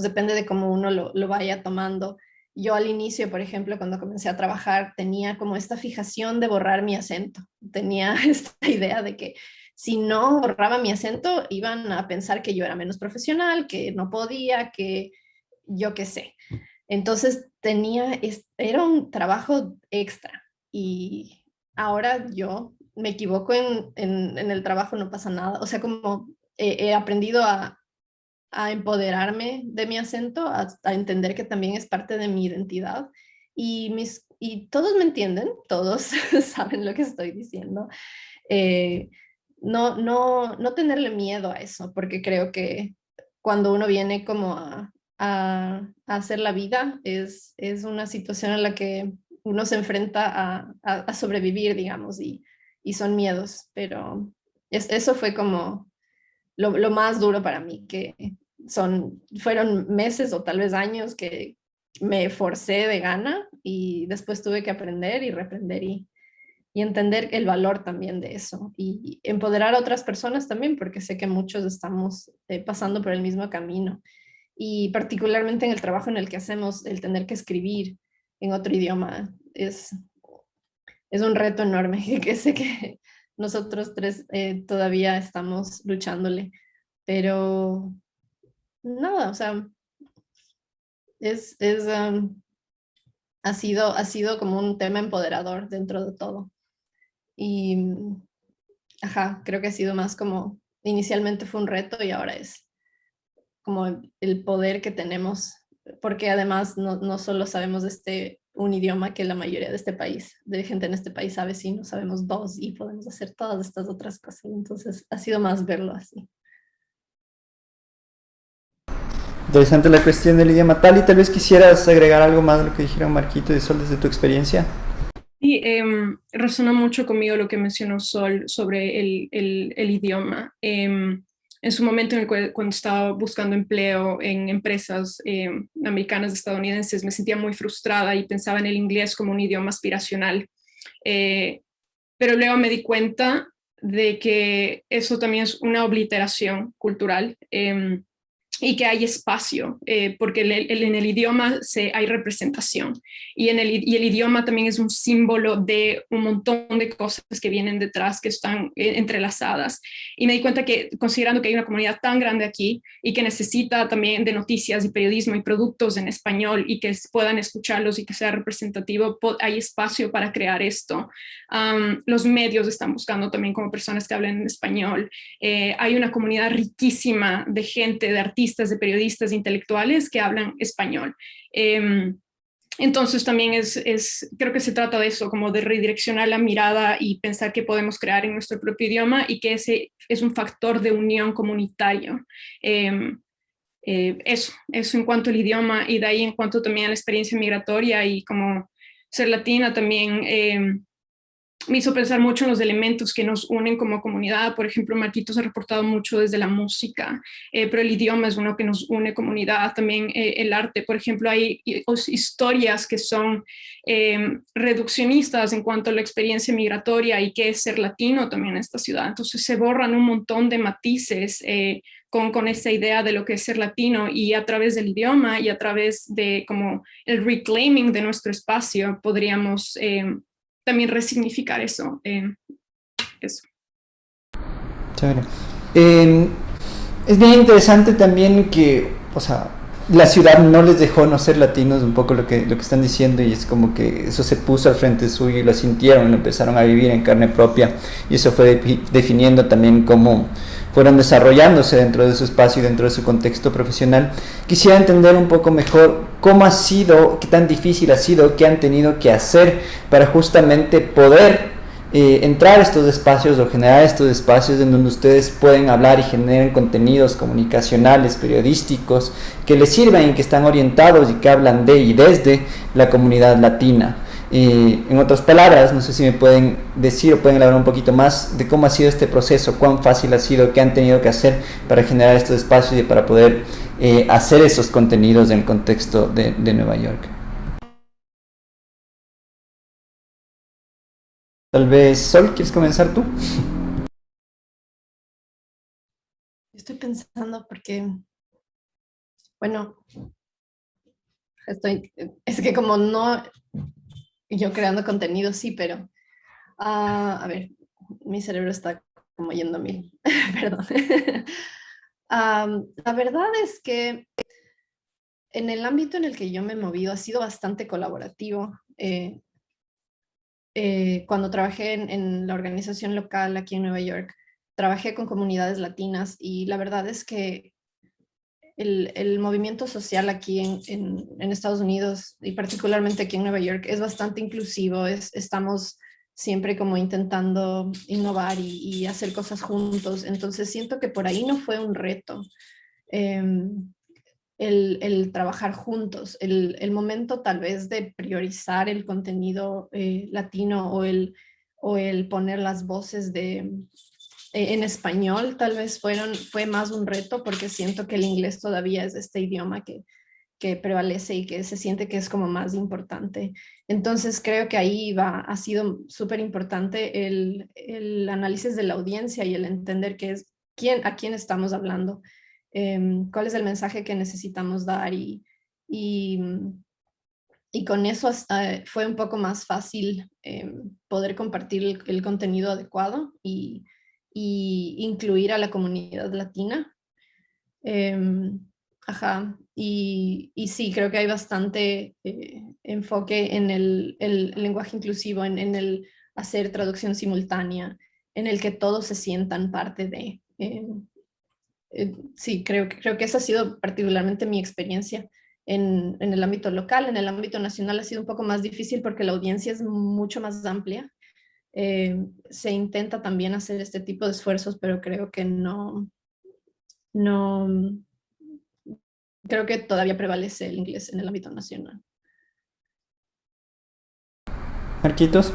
S11: depende de cómo uno lo vaya tomando. Yo al inicio, por ejemplo, cuando comencé a trabajar, tenía como esta fijación de borrar mi acento. Tenía esta idea de que si no borraba mi acento, iban a pensar que yo era menos profesional, que no podía, que yo qué sé. Entonces era un trabajo extra y ahora yo me equivoco en el trabajo, no pasa nada. O sea, como he aprendido a empoderarme de mi acento, a entender que también es parte de mi identidad y todos me entienden, todos saben lo que estoy diciendo. No tenerle miedo a eso, porque creo que cuando uno viene como a hacer la vida, es una situación en la que uno se enfrenta a sobrevivir, digamos, y son miedos, pero eso fue como lo más duro para mí, que fueron meses o tal vez años que me forcé de gana y después tuve que aprender y reprender y entender el valor también de eso y empoderar a otras personas también, porque sé que muchos estamos pasando por el mismo camino y particularmente en el trabajo en el que hacemos, el tener que escribir en otro idioma es un reto enorme que sé que nosotros tres todavía estamos luchándole, pero nada, o sea, ha sido como un tema empoderador dentro de todo. Y, ajá, creo que ha sido más como, inicialmente fue un reto y ahora es como el poder que tenemos, porque además no solo sabemos un idioma que la mayoría de este país, de gente en este país sabe, sino sabemos dos y podemos hacer todas estas otras cosas. Entonces ha sido más verlo así.
S1: Interesante la cuestión del idioma. Tal y tal vez quisieras agregar algo más de lo que dijeron Marquito y Sol desde tu experiencia.
S13: Sí, resonó mucho conmigo lo que mencionó Sol sobre el idioma. En su momento cuando estaba buscando empleo en empresas americanas, estadounidenses, me sentía muy frustrada y pensaba en el inglés como un idioma aspiracional. Pero luego me di cuenta de que eso también es una obliteración cultural. Y que hay espacio, porque en el idioma hay representación y el idioma también es un símbolo de un montón de cosas que vienen detrás, que están entrelazadas. Y me di cuenta que, considerando que hay una comunidad tan grande aquí y que necesita también de noticias y periodismo y productos en español y que puedan escucharlos y que sea representativo, hay espacio para crear esto. Los medios están buscando también como personas que hablen en español. Hay una comunidad riquísima de gente, de artistas, de periodistas, de intelectuales que hablan español. Entonces también creo que se trata de eso, como de redireccionar la mirada y pensar que podemos crear en nuestro propio idioma y que ese es un factor de unión comunitario. Eso en cuanto al idioma, y de ahí en cuanto también a la experiencia migratoria y como ser latina también. Me hizo pensar mucho en los elementos que nos unen como comunidad. Por ejemplo, Marquitos ha reportado mucho desde la música, pero el idioma es uno que nos une comunidad. También el arte, por ejemplo, hay historias que son reduccionistas en cuanto a la experiencia migratoria y qué es ser latino también en esta ciudad. Entonces se borran un montón de matices con esta idea de lo que es ser latino, y a través del idioma y a través de como el reclaiming de nuestro espacio podríamos también resignificar eso. Eso.
S1: Chévere. Es bien interesante también que, o sea, la ciudad no les dejó no ser latinos, un poco lo que están diciendo, y es como que eso se puso al frente suyo y lo sintieron y lo empezaron a vivir en carne propia, y eso fue definiendo también cómo fueron desarrollándose dentro de su espacio y dentro de su contexto profesional. Quisiera entender un poco mejor cómo ha sido, qué tan difícil ha sido, qué han tenido que hacer para justamente poder entrar a estos espacios o generar estos espacios en donde ustedes pueden hablar y generen contenidos comunicacionales, periodísticos, que les sirvan y que están orientados y que hablan de y desde la comunidad latina. En otras palabras, no sé si me pueden decir o pueden elaborar un poquito más de cómo ha sido este proceso, cuán fácil ha sido, qué han tenido que hacer para generar estos espacios y para poder hacer esos contenidos en el contexto de Nueva York. Tal vez, Sol, ¿quieres comenzar tú?
S11: Estoy pensando porque, bueno, es que como no, yo creando contenido sí, pero, a ver, mi cerebro está como yendo a mil, perdón. La verdad es que en el ámbito en el que yo me he movido ha sido bastante colaborativo. Cuando trabajé en la organización local aquí en Nueva York, trabajé con comunidades latinas y la verdad es que el movimiento social aquí en Estados Unidos y particularmente aquí en Nueva York es bastante inclusivo. Estamos siempre como intentando innovar y hacer cosas juntos. Entonces siento que por ahí no fue un reto el trabajar juntos. El momento tal vez de priorizar el contenido latino o el poner las voces en español tal vez fue más un reto porque siento que el inglés todavía es este idioma que prevalece y que se siente que es como más importante. Entonces creo que ahí ha sido súper importante el análisis de la audiencia y el entender a quién estamos hablando, cuál es el mensaje que necesitamos dar y con eso fue un poco más fácil poder compartir el contenido adecuado y incluir a la comunidad latina. Y sí, creo que hay bastante enfoque en el lenguaje inclusivo, en el hacer traducción simultánea, en el que todos se sientan parte de. Sí, creo que esa ha sido particularmente mi experiencia en el ámbito local. En el ámbito nacional ha sido un poco más difícil porque la audiencia es mucho más amplia. Se intenta también hacer este tipo de esfuerzos, pero creo que no, creo que todavía prevalece el inglés en el ámbito nacional.
S1: Marquitos.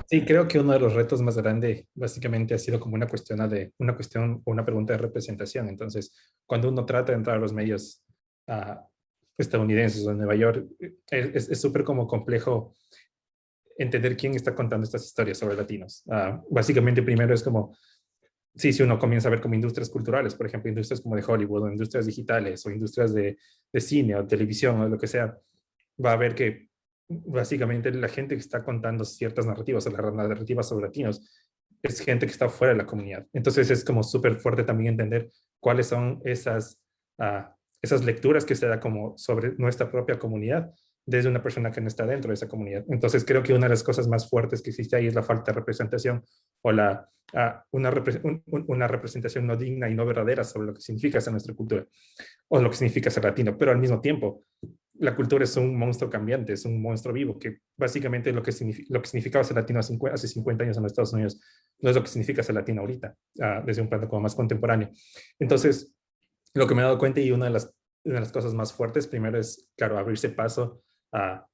S2: Sí, creo que uno de los retos más grandes básicamente ha sido como una cuestión o una pregunta de representación. Entonces, cuando uno trata de entrar a los medios estadounidenses o de Nueva York, es súper como complejo entender quién está contando estas historias sobre latinos. Básicamente, primero es como, sí, si uno comienza a ver como industrias culturales, por ejemplo, industrias como de Hollywood, o industrias digitales, o industrias de cine, o televisión, o lo que sea, va a ver que básicamente la gente que está contando ciertas narrativas, o las narrativas sobre latinos, es gente que está fuera de la comunidad. Entonces es como súper fuerte también entender cuáles son esas lecturas que se da como sobre nuestra propia comunidad, desde una persona que no está dentro de esa comunidad. Entonces creo que una de las cosas más fuertes que existe ahí es la falta de representación o una representación no digna y no verdadera sobre lo que significa ser nuestra cultura o lo que significa ser latino. Pero al mismo tiempo, la cultura es un monstruo cambiante, es un monstruo vivo, que básicamente lo que significaba ser latino hace 50 años en los Estados Unidos no es lo que significa ser latino ahorita, desde un plano como más contemporáneo. Entonces, lo que me he dado cuenta y una de las cosas más fuertes, primero es, claro, abrirse paso a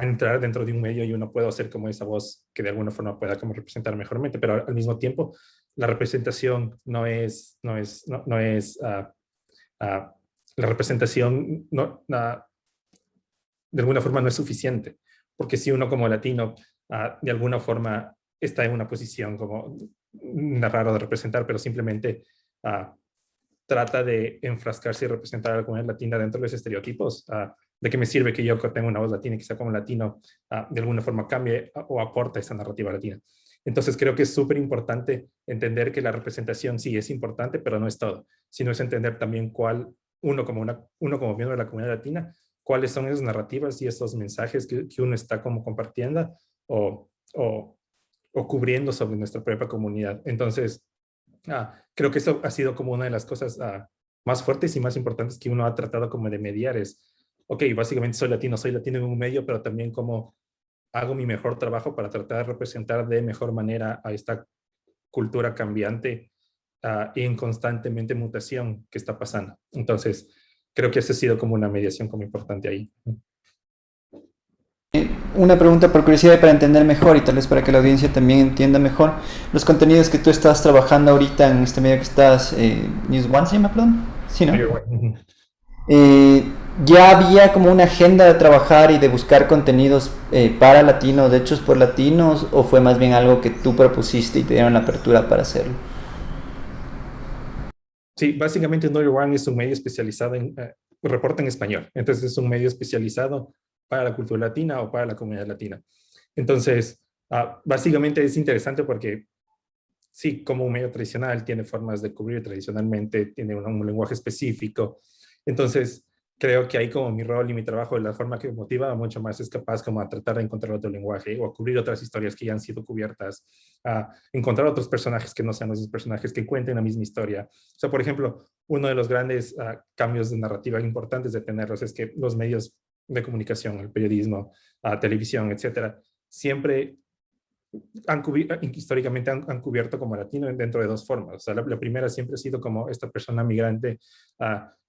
S2: entrar dentro de un medio y uno puede hacer como esa voz que de alguna forma pueda como representar mejormente, pero al mismo tiempo la representación la representación de alguna forma no es suficiente, porque si uno como latino de alguna forma está en una posición como raro de representar, pero simplemente trata de enfrascarse y representar a la comunidad latina dentro de los estereotipos, ¿de qué me sirve que yo tenga una voz latina y que sea como latino de alguna forma cambie o aporte esa narrativa latina? Entonces creo que es súper importante entender que la representación sí es importante, pero no es todo, sino es entender también uno como miembro de la comunidad latina, cuáles son esas narrativas y esos mensajes que uno está como compartiendo o cubriendo sobre nuestra propia comunidad. Entonces, creo que eso ha sido como una de las cosas más fuertes y más importantes que uno ha tratado como de mediar es, ok, básicamente soy latino en un medio, pero también como hago mi mejor trabajo para tratar de representar de mejor manera a esta cultura cambiante y en constantemente mutación que está pasando. Entonces, creo que esa ha sido como una mediación como importante ahí.
S1: Una pregunta por curiosidad para entender mejor y tal vez para que la audiencia también entienda mejor los contenidos que tú estás trabajando ahorita en este medio que estás, News One se llama, perdón, ¿sí, no? ¿Ya había como una agenda de trabajar y de buscar contenidos para latinos, de hechos por latinos, o fue más bien algo que tú propusiste y te dieron la apertura para hacerlo?
S2: Sí, básicamente Know Your One es un medio especializado en reporta en español. Entonces es un medio especializado para la cultura latina o para la comunidad latina. Entonces, básicamente es interesante porque sí, como un medio tradicional tiene formas de cubrir tradicionalmente, tiene un lenguaje específico. Entonces, creo que ahí como mi rol y mi trabajo, de la forma que me motiva mucho más, es capaz como a tratar de encontrar otro lenguaje o a cubrir otras historias que ya han sido cubiertas, a encontrar otros personajes que no sean esos personajes, que cuenten la misma historia. O sea, por ejemplo, uno de los grandes cambios de narrativa importantes de tenerlos es que los medios de comunicación, el periodismo, televisión, etcétera, siempre históricamente han cubierto como latino dentro de dos formas. O sea, la primera siempre ha sido como esta persona migrante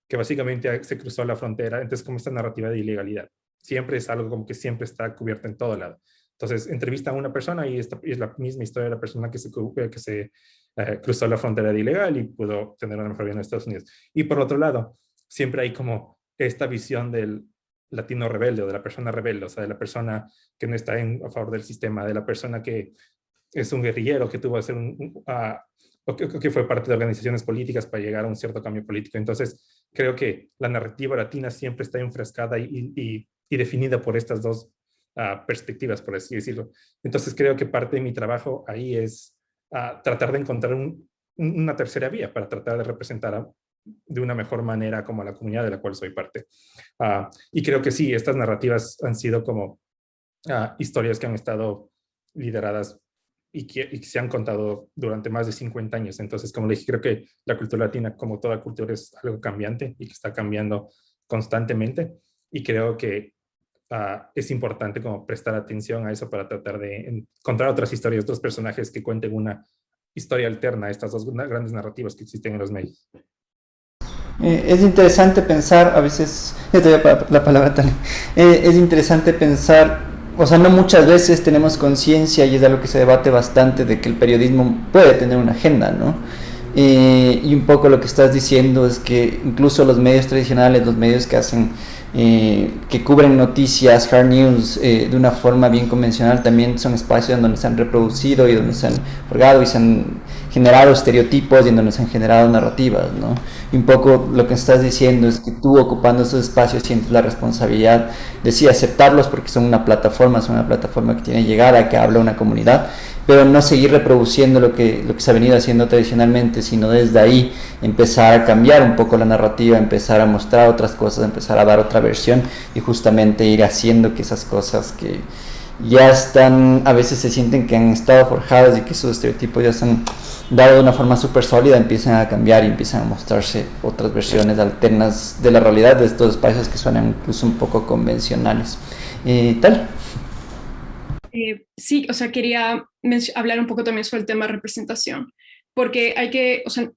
S2: que básicamente se cruzó la frontera, entonces como esta narrativa de ilegalidad. Siempre es algo como que siempre está cubierto en todo lado. Entonces entrevista a una persona y es la misma historia de la persona que se cruzó la frontera de ilegal y pudo tener una mejor vida en Estados Unidos. Y por otro lado, siempre hay como esta visión del latino rebelde o de la persona rebelde, o sea, de la persona que no está a favor del sistema, de la persona que es un guerrillero, que tuvo que ser o que fue parte de organizaciones políticas para llegar a un cierto cambio político. Entonces, creo que la narrativa latina siempre está enfrascada y definida por estas dos perspectivas, por así decirlo. Entonces, creo que parte de mi trabajo ahí es tratar de encontrar una tercera vía para tratar de representar de una mejor manera como a la comunidad de la cual soy parte. Y creo que sí, estas narrativas han sido como historias que han estado lideradas y que se han contado durante más de 50 años. Entonces, como le dije, creo que la cultura latina, como toda cultura, es algo cambiante y que está cambiando constantemente. Y creo que es importante como prestar atención a eso para tratar de encontrar otras historias, otros personajes que cuenten una historia alterna a estas dos grandes narrativas que existen en los medios.
S1: Es interesante pensar, a veces, te doy la palabra, Tania, es interesante pensar, o sea, no muchas veces tenemos conciencia, y es algo que se debate bastante, de que el periodismo puede tener una agenda, ¿no? Y un poco lo que estás diciendo es que incluso los medios tradicionales, los medios que hacen, que cubren noticias, hard news, de una forma bien convencional, también son espacios donde se han reproducido y donde se han forgado y se han generado estereotipos y en donde se han generado narrativas, ¿no? Y un poco lo que estás diciendo es que tú, ocupando esos espacios, sientes la responsabilidad de sí aceptarlos porque son una plataforma que tiene llegada, que habla a una comunidad, pero no seguir reproduciendo lo que se ha venido haciendo tradicionalmente, sino desde ahí empezar a cambiar un poco la narrativa, empezar a mostrar otras cosas, empezar a dar otra versión y justamente ir haciendo que esas cosas que ya están, a veces se sienten que han estado forjadas y que esos estereotipos ya se han dado de una forma súper sólida, empiezan a cambiar y empiezan a mostrarse otras versiones alternas de la realidad de estos espacios que suenan incluso un poco convencionales. ¿Tal?
S13: Sí, o sea, quería hablar un poco también sobre el tema de representación, porque hay que, o sea,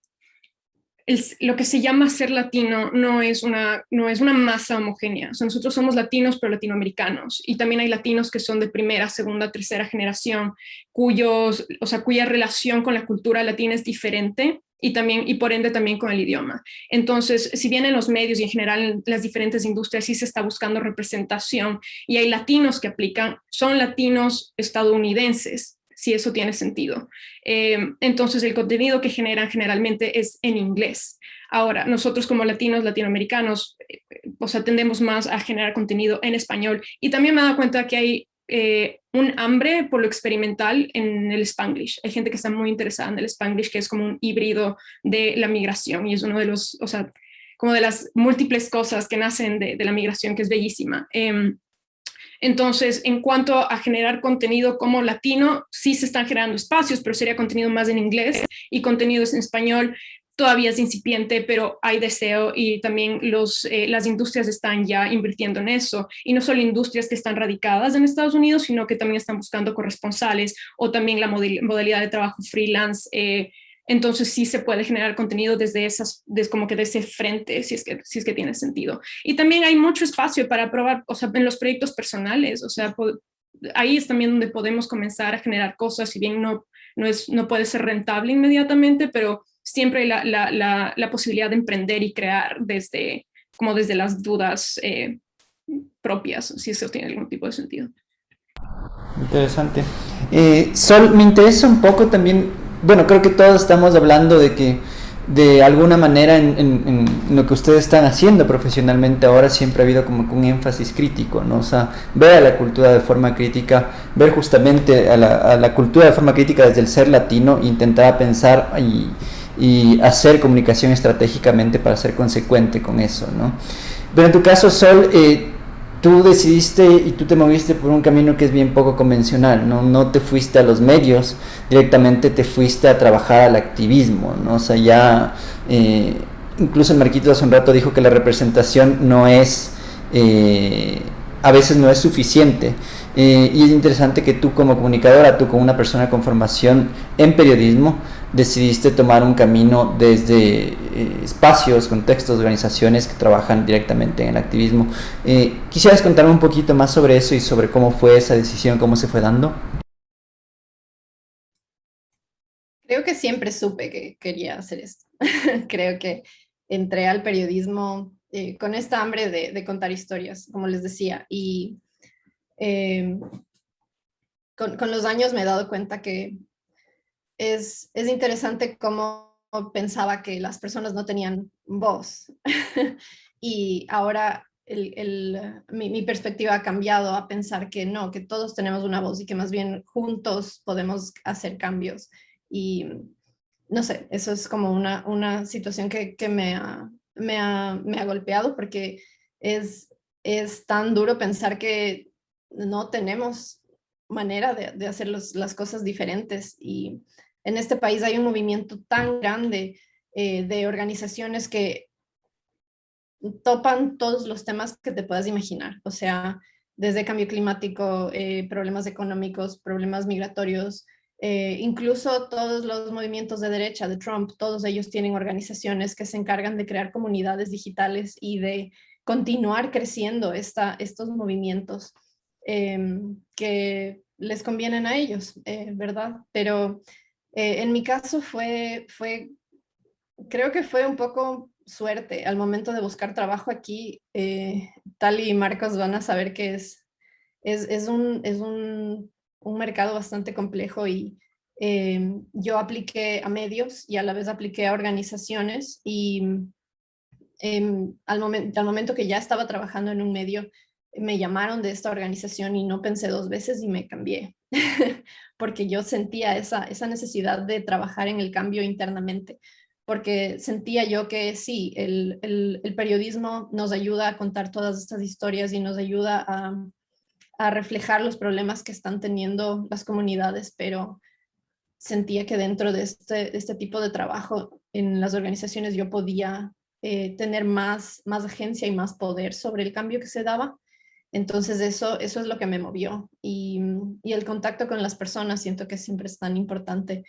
S13: lo que se llama ser latino no es una masa homogénea. O sea, nosotros somos latinos, pero latinoamericanos. Y también hay latinos que son de primera, segunda, tercera generación, cuya relación con la cultura latina es diferente y por ende también con el idioma. Entonces, si bien en los medios y en general en las diferentes industrias sí se está buscando representación y hay latinos que aplican, son latinos estadounidenses, si eso tiene sentido. Entonces, el contenido que generan generalmente es en inglés. Ahora, nosotros como latinos, latinoamericanos, o sea, tendemos más a generar contenido en español. Y también me he dado cuenta que hay un hambre por lo experimental en el Spanglish. Hay gente que está muy interesada en el Spanglish, que es como un híbrido de la migración y es uno de los, o sea, como de las múltiples cosas que nacen de la migración, que es bellísima. Entonces, en cuanto a generar contenido como latino, sí se están generando espacios, pero sería contenido más en inglés y contenidos en español. Todavía es incipiente, pero hay deseo y también las industrias están ya invirtiendo en eso. Y no solo industrias que están radicadas en Estados Unidos, sino que también están buscando corresponsales o también la modalidad de trabajo freelance. Entonces sí se puede generar contenido desde ese frente, si es que tiene sentido. Y también hay mucho espacio para probar, o sea, en los proyectos personales, o sea, ahí es también donde podemos comenzar a generar cosas, si bien no puede ser rentable inmediatamente, pero siempre hay la posibilidad de emprender y crear desde las dudas propias, si eso tiene algún tipo de sentido.
S1: Interesante. Sol, me interesa un poco también. Bueno, creo que todos estamos hablando de que de alguna manera en lo que ustedes están haciendo profesionalmente ahora siempre ha habido como un énfasis crítico, ¿no? O sea, ver a la cultura de forma crítica, ver justamente a la cultura de forma crítica desde el ser latino, intentar pensar y hacer comunicación estratégicamente para ser consecuente con eso, ¿no? Pero en tu caso, Sol, tú decidiste y tú te moviste por un camino que es bien poco convencional, ¿no? No te fuiste a los medios, directamente te fuiste a trabajar al activismo, ¿no? O sea, ya, incluso Marquitos hace un rato dijo que la representación no es, a veces no es suficiente. Y es interesante que tú como comunicadora, tú como una persona con formación en periodismo, decidiste tomar un camino desde espacios, contextos, organizaciones que trabajan directamente en el activismo. ¿Quisieras contarme un poquito más sobre eso y sobre cómo fue esa decisión, cómo se fue dando?
S11: Creo que siempre supe que quería hacer esto. Creo que entré al periodismo con esta hambre de contar historias, como les decía, y con los años me he dado cuenta que es interesante cómo pensaba que las personas no tenían voz. Y ahora mi perspectiva ha cambiado a pensar que no, que todos tenemos una voz y que más bien juntos podemos hacer cambios. Y no sé, eso es como una situación que me ha golpeado porque es tan duro pensar que no tenemos manera de hacer las cosas diferentes. Y en este país hay un movimiento tan grande de organizaciones que topan todos los temas que te puedas imaginar. O sea, desde cambio climático, problemas económicos, problemas migratorios, incluso todos los movimientos de derecha de Trump, todos ellos tienen organizaciones que se encargan de crear comunidades digitales y de continuar creciendo estos movimientos que les convienen a ellos, ¿verdad? Pero en mi caso creo que fue un poco suerte al momento de buscar trabajo aquí. Tali y Marcos van a saber que es un mercado bastante complejo y yo apliqué a medios y a la vez apliqué a organizaciones y al momento que ya estaba trabajando en un medio, me llamaron de esta organización y no pensé dos veces y me cambié, porque yo sentía esa necesidad de trabajar en el cambio internamente, porque sentía yo que sí, el periodismo nos ayuda a contar todas estas historias y nos ayuda a reflejar los problemas que están teniendo las comunidades, pero sentía que dentro de este tipo de trabajo en las organizaciones yo podía tener más agencia y más poder sobre el cambio que se daba. Entonces eso es lo que me movió y el contacto con las personas siento que siempre es tan importante.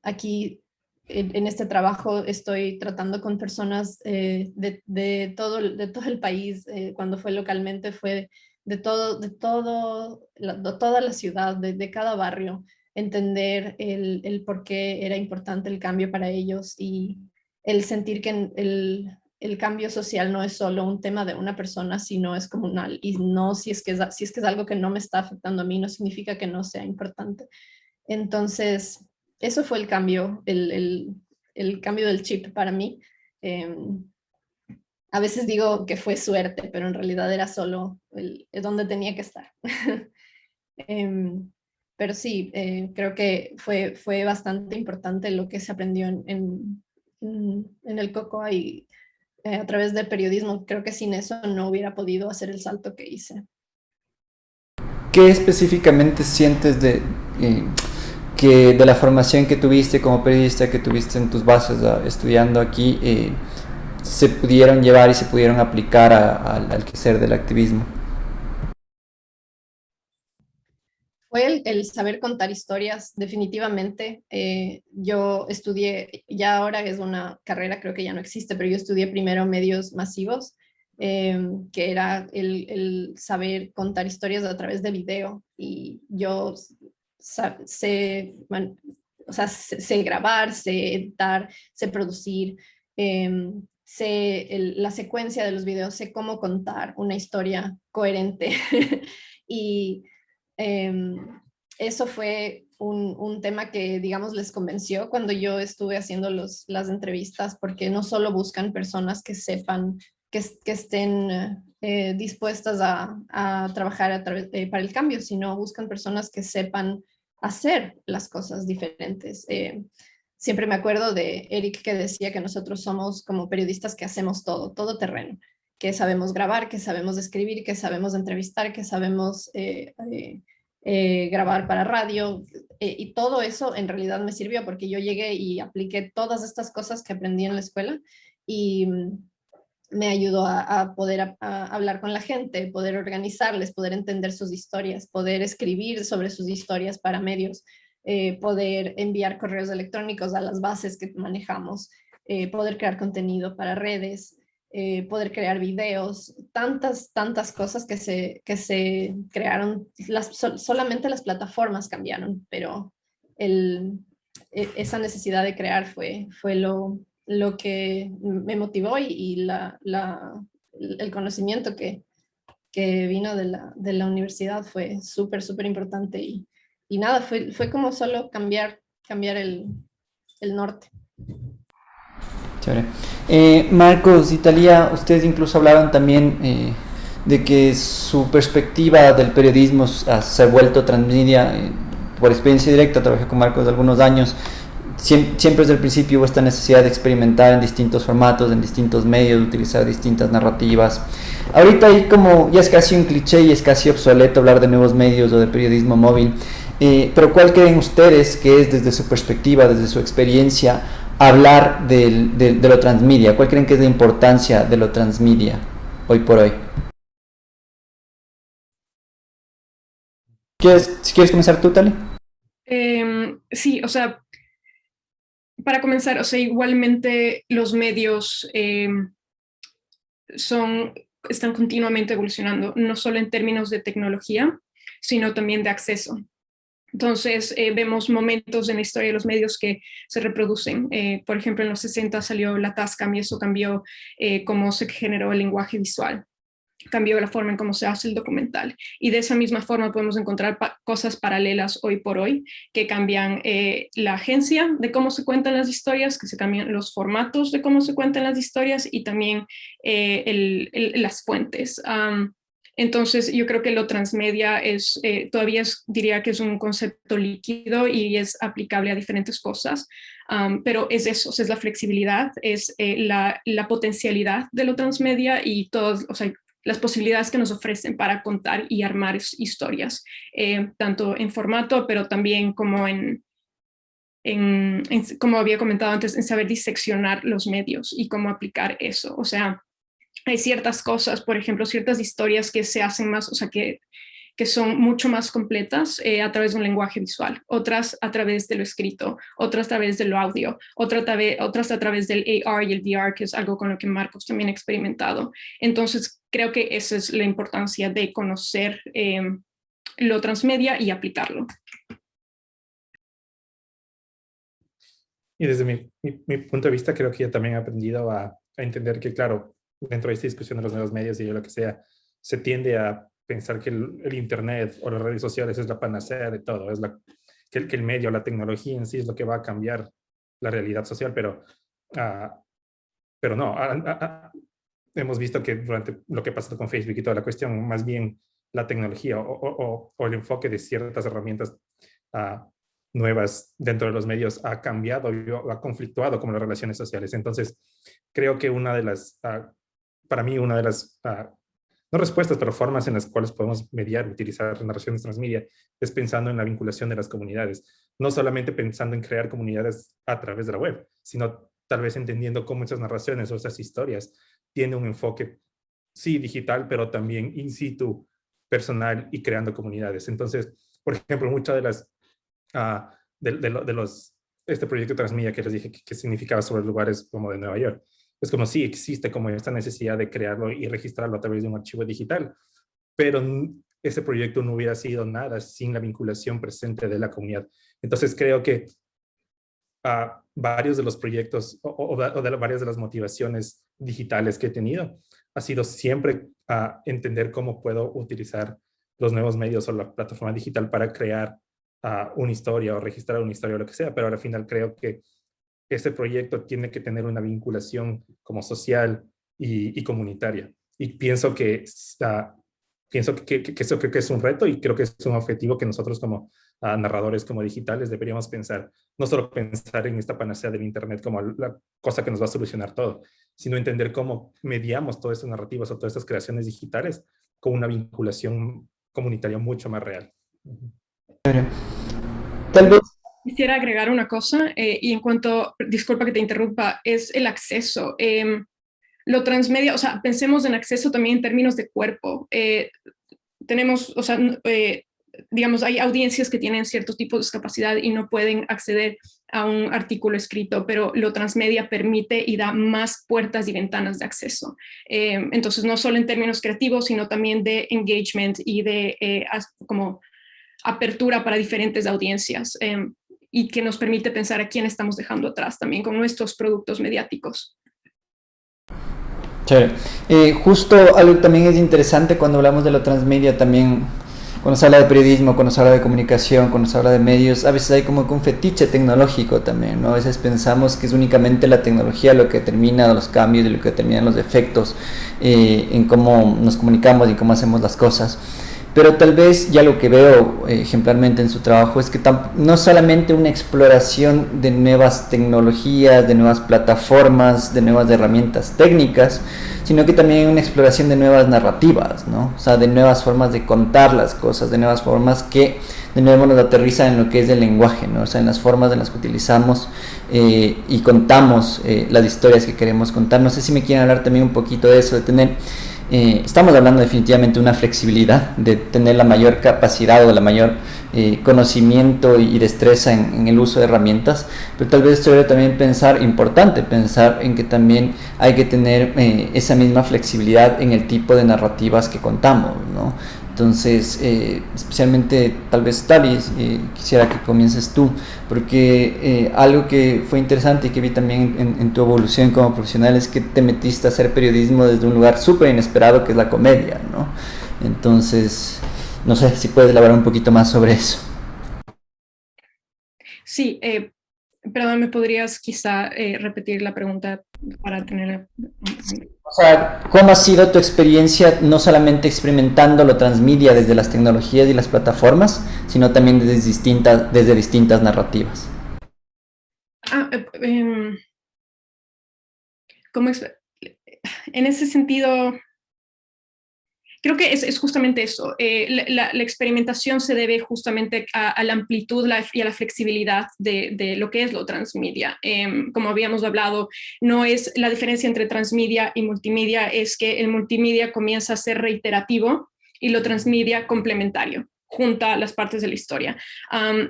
S11: Aquí en este trabajo estoy tratando con personas de todo el país. Cuando fue localmente fue de toda la ciudad, de cada barrio, entender el por qué era importante el cambio para ellos y el sentir que el cambio social no es solo un tema de una persona, sino es comunal. Y no, si es que es algo que no me está afectando a mí, no significa que no sea importante. Entonces, eso fue el cambio, el cambio del chip para mí. A veces digo que fue suerte, pero en realidad era solo donde tenía que estar. Pero sí, creo que fue bastante importante lo que se aprendió en el COCOA y a través del periodismo. Creo que sin eso no hubiera podido hacer el salto que hice.
S1: ¿Qué específicamente sientes que de la formación que tuviste como periodista, que tuviste en tus bases estudiando aquí, se pudieron llevar y se pudieron aplicar al quehacer del activismo?
S11: Fue el saber contar historias, definitivamente. Yo estudié, ya ahora es una carrera, creo que ya no existe, pero yo estudié primero medios masivos, que era el saber contar historias a través de video. Y yo sé grabar, sé editar, sé producir, sé la secuencia de los videos, sé cómo contar una historia coherente. Y eso fue un tema que, digamos, les convenció cuando yo estuve haciendo las entrevistas, porque no solo buscan personas que sepan, que estén dispuestas a trabajar para el cambio, sino buscan personas que sepan hacer las cosas diferentes. Siempre me acuerdo de Eric que decía que nosotros somos como periodistas que hacemos todo terreno. que sabemos grabar, que sabemos escribir, que sabemos entrevistar, que sabemos grabar para radio, y todo eso en realidad me sirvió porque yo llegué y apliqué todas estas cosas que aprendí en la escuela y me ayudó a poder hablar con la gente, poder organizarles, poder entender sus historias, poder escribir sobre sus historias para medios, poder enviar correos electrónicos a las bases que manejamos, poder crear contenido para redes, poder crear videos, tantas cosas que se crearon, solamente las plataformas cambiaron, pero esa necesidad de crear fue lo que me motivó y el conocimiento que vino de la universidad fue súper importante y nada, fue como solo cambiar el norte.
S1: Chévere. Marcos y Thalía, ustedes incluso hablaron también de que su perspectiva del periodismo se ha vuelto transmedia. Por experiencia directa, trabajé con Marcos de algunos años. Siempre desde el principio hubo esta necesidad de experimentar en distintos formatos, en distintos medios, de utilizar distintas narrativas. Ahorita ahí como ya es casi un cliché y es casi obsoleto hablar de nuevos medios o de periodismo móvil, pero ¿cuál creen ustedes que es desde su perspectiva, desde su experiencia, hablar de lo transmedia? ¿Cuál creen que es la importancia de lo transmedia hoy por hoy? Si quieres comenzar tú, Tali.
S13: Sí, o sea, para comenzar, o sea, igualmente los medios están continuamente evolucionando, no solo en términos de tecnología, sino también de acceso. Entonces, vemos momentos en la historia de los medios que se reproducen. Por ejemplo, en los 60 salió la Tascam y eso cambió cómo se generó el lenguaje visual. Cambió la forma en cómo se hace el documental. Y de esa misma forma podemos encontrar cosas paralelas hoy por hoy que cambian la agencia de cómo se cuentan las historias, que se cambian los formatos de cómo se cuentan las historias y también las fuentes. Entonces, yo creo que lo transmedia todavía diría que es un concepto líquido y es aplicable a diferentes cosas, pero es eso, es la flexibilidad, es la potencialidad de lo transmedia y todos, o sea, las posibilidades que nos ofrecen para contar y armar historias, tanto en formato, pero también como como había comentado antes, en saber diseccionar los medios y cómo aplicar eso. O sea, hay ciertas cosas, por ejemplo, ciertas historias que se hacen más, o sea, que son mucho más completas a través de un lenguaje visual, otras a través de lo escrito, otras a través de lo audio, otras a través del AR y el VR, que es algo con lo que Marcos también ha experimentado. Entonces, creo que esa es la importancia de conocer lo transmedia y aplicarlo.
S2: Y desde mi punto de vista, creo que yo también he aprendido a entender que, claro, dentro de esta discusión de los nuevos medios y lo que sea, se tiende a pensar que el Internet o las redes sociales es la panacea de todo, que el medio, la tecnología en sí es lo que va a cambiar la realidad social, pero no. Hemos visto que durante lo que pasó con Facebook y toda la cuestión, más bien la tecnología o el enfoque de ciertas herramientas nuevas dentro de los medios ha cambiado y ha conflictuado con las relaciones sociales. Entonces, creo que para mí, una de las, no respuestas, pero formas en las cuales podemos mediar, utilizar narraciones transmedia, es pensando en la vinculación de las comunidades. No solamente pensando en crear comunidades a través de la web, sino tal vez entendiendo cómo esas narraciones o esas historias tienen un enfoque, sí, digital, pero también in situ, personal y creando comunidades. Entonces, por ejemplo, muchas de las este proyecto Transmedia que les dije que significaba sobre lugares como de Nueva York, es como sí existe como esta necesidad de crearlo y registrarlo a través de un archivo digital, pero ese proyecto no hubiera sido nada sin la vinculación presente de la comunidad. Entonces creo que varios de los proyectos varias de las motivaciones digitales que he tenido ha sido siempre entender cómo puedo utilizar los nuevos medios o la plataforma digital para crear una historia o registrar una historia o lo que sea, pero al final creo que ese proyecto tiene que tener una vinculación como social y comunitaria. Y pienso que eso creo que es un reto y creo que es un objetivo que nosotros como narradores, como digitales, deberíamos pensar. No solo pensar en esta panacea del Internet como la cosa que nos va a solucionar todo, sino entender cómo mediamos todas estas narrativas o todas estas creaciones digitales con una vinculación comunitaria mucho más real.
S1: Tal vez.
S13: Quisiera agregar una cosa, y en cuanto, disculpa que te interrumpa, es el acceso. Lo transmedia, o sea, pensemos en acceso también en términos de cuerpo. Tenemos, o sea, digamos, hay audiencias que tienen ciertos tipos de discapacidad y no pueden acceder a un artículo escrito, pero lo transmedia permite y da más puertas y ventanas de acceso. Entonces, no solo en términos creativos, sino también de engagement y de como apertura para diferentes audiencias, y que nos permite pensar a quién estamos dejando atrás también con nuestros productos mediáticos.
S1: Chévere. Justo algo que también es interesante cuando hablamos de lo transmedia también, cuando se habla de periodismo, cuando se habla de comunicación, cuando se habla de medios, a veces hay como que un fetiche tecnológico también, ¿no? A veces pensamos que es únicamente la tecnología lo que determina los cambios y lo que determina los efectos en cómo nos comunicamos y cómo hacemos las cosas. Pero tal vez ya lo que veo ejemplarmente en su trabajo es que no solamente una exploración de nuevas tecnologías, de nuevas plataformas, de nuevas herramientas técnicas, sino que también una exploración de nuevas narrativas, ¿no? O sea, de nuevas formas de contar las cosas, de nuevas formas que de nuevo nos aterrizan en lo que es el lenguaje, ¿no? O sea, en las formas en las que utilizamos y contamos las historias que queremos contar. No sé si me quieren hablar también un poquito de eso, de tener... estamos hablando definitivamente de una flexibilidad, de tener la mayor capacidad o la mayor conocimiento y destreza en el uso de herramientas, pero tal vez esto también importante pensar en que también hay que tener esa misma flexibilidad en el tipo de narrativas que contamos, ¿no? Entonces, especialmente tal vez Talis, quisiera que comiences tú, porque algo que fue interesante y que vi también en tu evolución como profesional es que te metiste a hacer periodismo desde un lugar súper inesperado que es la comedia, ¿no? Entonces, no sé si puedes elaborar un poquito más sobre eso.
S13: Sí, perdón, ¿me podrías quizá repetir la pregunta para tener...
S1: O sea, ¿cómo ha sido tu experiencia no solamente experimentando lo transmedia desde las tecnologías y las plataformas, sino también desde distintas narrativas?
S13: En ese sentido, creo que es justamente eso. La experimentación se debe justamente a la amplitud y a la flexibilidad de lo que es lo transmedia. Como habíamos hablado, no es la diferencia entre transmedia y multimedia, es que el multimedia comienza a ser reiterativo y lo transmedia complementario, junta las partes de la historia.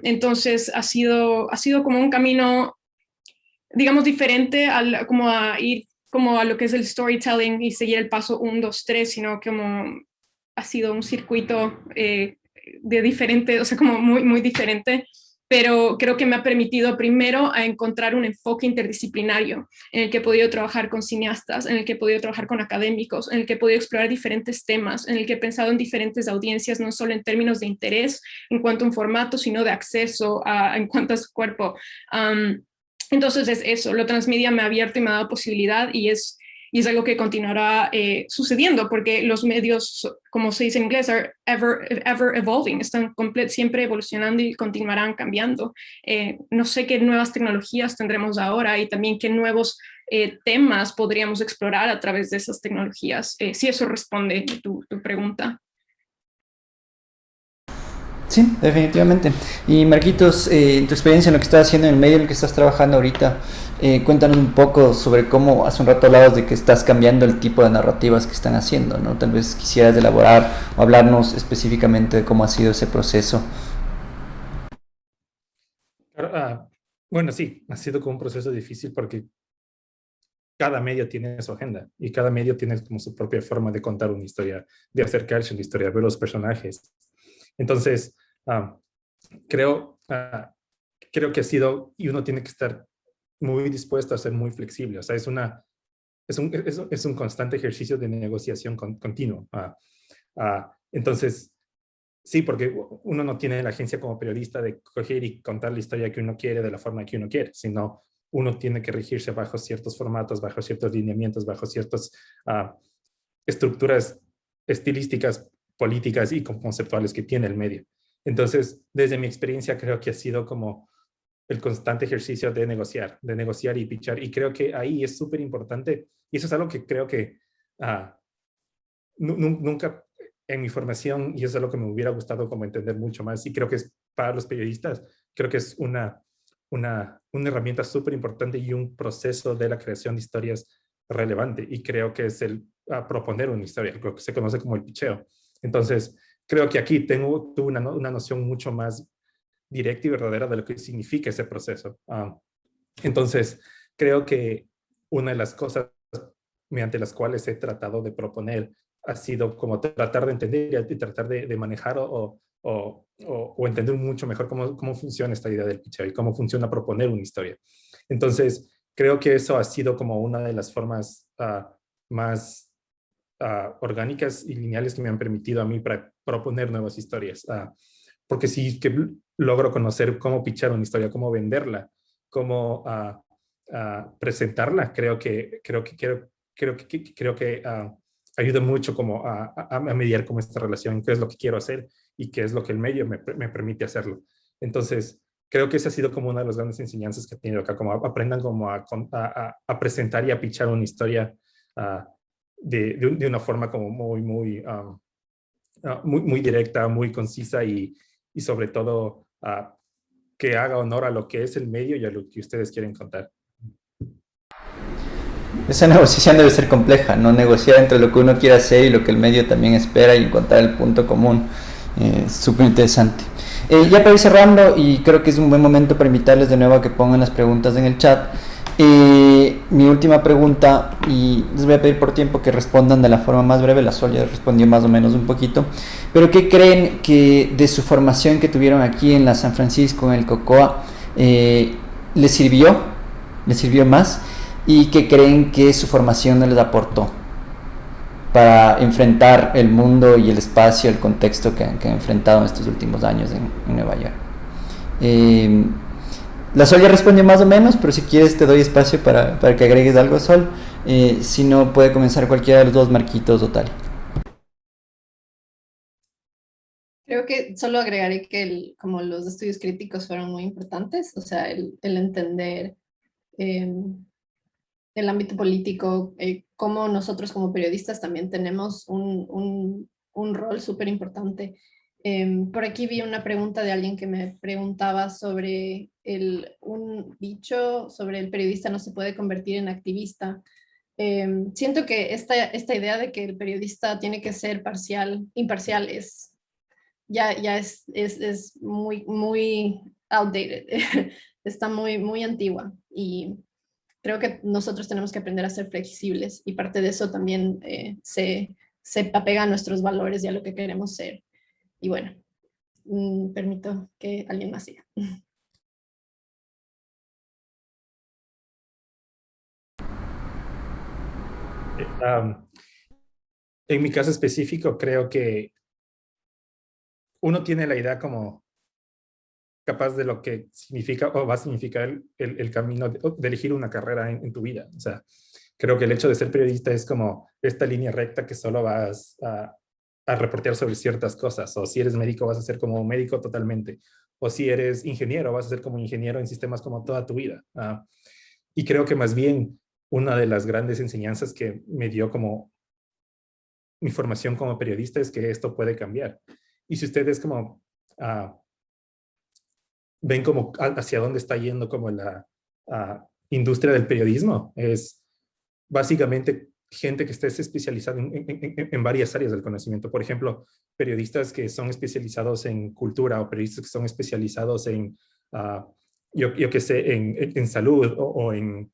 S13: Entonces ha sido como un camino, digamos, diferente como a ir como a lo que es el storytelling y seguir el paso 1, 2, 3, sino como ha sido un circuito de diferente, o sea, como muy, muy diferente, pero creo que me ha permitido primero a encontrar un enfoque interdisciplinario en el que he podido trabajar con cineastas, en el que he podido trabajar con académicos, en el que he podido explorar diferentes temas, en el que he pensado en diferentes audiencias, no solo en términos de interés en cuanto a un formato, sino de acceso en cuanto a su cuerpo. Entonces es eso, lo transmedia me ha abierto y me ha dado posibilidad y es algo que continuará sucediendo porque los medios, como se dice en inglés, are ever evolving, están siempre evolucionando y continuarán cambiando. No sé qué nuevas tecnologías tendremos ahora y también qué nuevos temas podríamos explorar a través de esas tecnologías, si eso responde a tu pregunta.
S1: Sí, definitivamente. Y Marquitos, tu experiencia en lo que estás haciendo en el medio en el que estás trabajando ahorita, cuéntanos un poco sobre cómo hace un rato hablabas de que estás cambiando el tipo de narrativas que están haciendo, ¿no? Tal vez quisieras elaborar o hablarnos específicamente de cómo ha sido ese proceso.
S2: Bueno, sí, ha sido como un proceso difícil porque cada medio tiene su agenda y cada medio tiene como su propia forma de contar una historia, de acercarse a una historia, ver los personajes. Entonces, creo que ha sido, y uno tiene que estar muy dispuesto a ser muy flexible. O sea, es un constante ejercicio de negociación continuo. Entonces, sí, porque uno no tiene la agencia como periodista de coger y contar la historia que uno quiere de la forma que uno quiere, sino uno tiene que regirse bajo ciertos formatos, bajo ciertos lineamientos, bajo ciertas estructuras estilísticas, políticas y conceptuales que tiene el medio. Entonces, desde mi experiencia, creo que ha sido como el constante ejercicio de negociar y pitchar. Y creo que ahí es súper importante. Y eso es algo que creo que nunca en mi formación, y eso es algo que me hubiera gustado como entender mucho más, y creo que es para los periodistas, creo que es una herramienta súper importante y un proceso de la creación de historias relevante. Y creo que es el proponer una historia, lo que se conoce como el picheo. Entonces, creo que aquí tuve una noción mucho más directa y verdadera de lo que significa ese proceso. Entonces, creo que una de las cosas mediante las cuales he tratado de proponer ha sido como tratar de entender y tratar de manejar o entender mucho mejor cómo funciona esta idea del pitcheo y cómo funciona proponer una historia. Entonces, creo que eso ha sido como una de las formas más orgánicas y lineales que me han permitido a mí para proponer nuevas historias. Porque si que logro conocer cómo pitchar una historia, cómo venderla, cómo presentarla, creo que ayuda mucho como a mediar como esta relación, qué es lo que quiero hacer y qué es lo que el medio me permite hacerlo. Entonces, creo que esa ha sido como una de las grandes enseñanzas que he tenido acá, como aprendan como a presentar y a pitchar una historia de una forma como muy directa, muy concisa y sobre todo que haga honor a lo que es el medio y a lo que ustedes quieren contar.
S1: Esa negociación debe ser compleja, ¿no? Negociar entre lo que uno quiere hacer y lo que el medio también espera y encontrar el punto común. Súper interesante. Ya para ir cerrando, y creo que es un buen momento para invitarles de nuevo a que pongan las preguntas en el chat. Mi última pregunta, y les voy a pedir por tiempo que respondan de la forma más breve. La Sol ya respondió más o menos un poquito, pero ¿qué creen que de su formación que tuvieron aquí en la San Francisco, en el COCOA, les sirvió más? ¿Y qué creen que su formación les aportó para enfrentar el mundo y el espacio, el contexto que han enfrentado en estos últimos años en Nueva York? La Sol ya respondió más o menos, pero si quieres te doy espacio para que agregues algo, Sol. Si no, puede comenzar cualquiera de los dos, Marquitos o Tali.
S11: Creo que solo agregaré que como los estudios críticos fueron muy importantes, o sea, el entender el ámbito político, cómo nosotros como periodistas también tenemos un rol súper importante. Por aquí vi una pregunta de alguien que me preguntaba sobre un dicho sobre el periodista no se puede convertir en activista. Siento que esta idea de que el periodista tiene que ser imparcial ya es muy outdated, está muy antigua, y creo que nosotros tenemos que aprender a ser flexibles, y parte de eso también se apega a nuestros valores y a lo que queremos ser. Y bueno, permito que alguien más siga.
S2: En mi caso específico, creo que uno tiene la idea como capaz de lo que significa o va a significar el camino de elegir una carrera en tu vida. O sea, creo que el hecho de ser periodista es como esta línea recta que solo vas a reportear sobre ciertas cosas. O si eres médico, vas a ser como médico totalmente. O si eres ingeniero, vas a ser como ingeniero en sistemas como toda tu vida. Y creo que más bien una de las grandes enseñanzas que me dio como mi formación como periodista es que esto puede cambiar. Y si ustedes como ven como hacia dónde está yendo como la industria del periodismo, es básicamente gente que esté especializada en varias áreas del conocimiento. Por ejemplo, periodistas que son especializados en cultura o periodistas que son especializados en, yo qué sé, en salud o en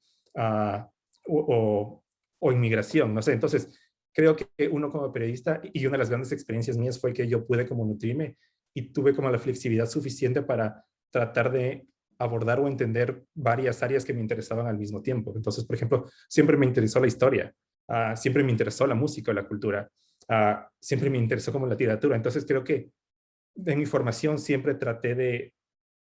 S2: migración, no sé. Entonces, creo que uno como periodista, y una de las grandes experiencias mías fue que yo pude como nutrirme y tuve como la flexibilidad suficiente para tratar de abordar o entender varias áreas que me interesaban al mismo tiempo. Entonces, por ejemplo, siempre me interesó la historia, siempre me interesó la música o la cultura, siempre me interesó como la literatura. Entonces, creo que en mi formación siempre traté de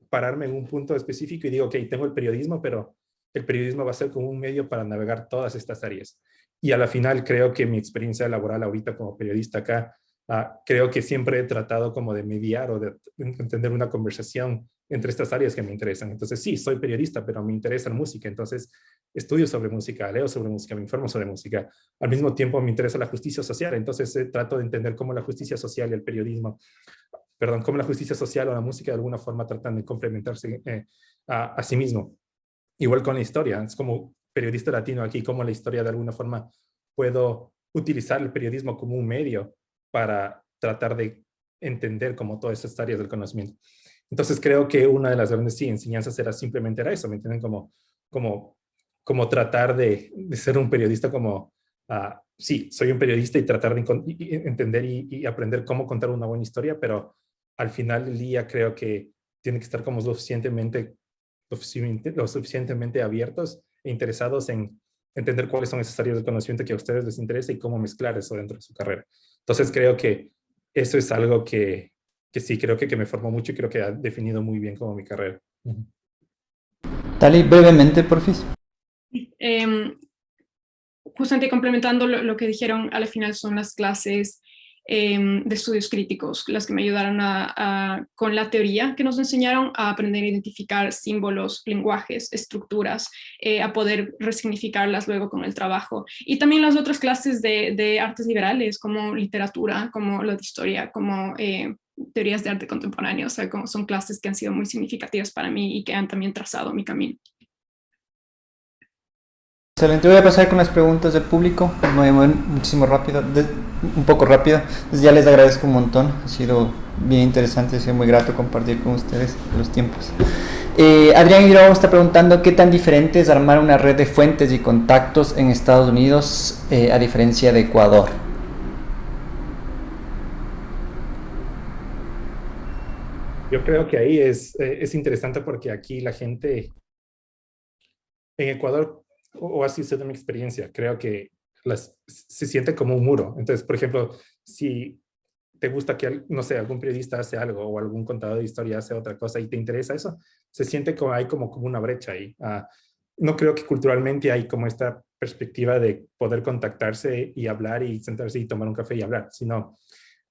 S2: pararme en un punto específico y digo, ok, tengo el periodismo, pero el periodismo va a ser como un medio para navegar todas estas áreas. Y a la final creo que mi experiencia laboral ahorita como periodista acá, creo que siempre he tratado como de mediar o de entender una conversación entre estas áreas que me interesan. Entonces, sí, soy periodista, pero me interesa la música. Entonces, estudio sobre música, leo sobre música, me informo sobre música. Al mismo tiempo, me interesa la justicia social. Entonces, trato de entender cómo la justicia social y el periodismo, perdón, cómo la justicia social o la música de alguna forma tratan de complementarse a sí mismo. Igual con la historia. Es como periodista latino aquí, cómo la historia de alguna forma puedo utilizar el periodismo como un medio para tratar de entender como todas estas áreas del conocimiento. Entonces creo que una de las grandes enseñanzas era eso, ¿me entienden? Como tratar de ser un periodista como, sí, soy un periodista y tratar de entender y aprender cómo contar una buena historia, pero al final del día creo que tiene que estar como lo suficientemente abiertos e interesados en entender cuáles son esas áreas de conocimiento que a ustedes les interesa y cómo mezclar eso dentro de su carrera. Entonces creo que eso es algo que sí, creo que me formó mucho y creo que ha definido muy bien como mi carrera.
S1: Tali, brevemente, porfis.
S13: Justamente complementando lo que dijeron, al final son las clases de estudios críticos, las que me ayudaron con la teoría que nos enseñaron a aprender a identificar símbolos, lenguajes, estructuras, a poder resignificarlas luego con el trabajo. Y también las otras clases de artes liberales, como literatura, como la de historia, como teorías de arte contemporáneo. O sea, como son clases que han sido muy significativas para mí y que han también trazado mi camino.
S1: Excelente, voy a pasar con las preguntas del público, me voy a mover muchísimo rápido, un poco rápido. Entonces ya les agradezco un montón, ha sido bien interesante, ha sido muy grato compartir con ustedes los tiempos. Adrián Hidrobo está preguntando qué tan diferente es armar una red de fuentes y contactos en Estados Unidos a diferencia de Ecuador.
S2: Yo creo que ahí es interesante porque aquí la gente en Ecuador, o así es de mi experiencia, creo que se siente como un muro. Entonces, por ejemplo, si te gusta que, no sé, algún periodista hace algo o algún contador de historia hace otra cosa y te interesa eso, se siente como hay como una brecha ahí. No creo que culturalmente hay como esta perspectiva de poder contactarse y hablar y sentarse y tomar un café y hablar, sino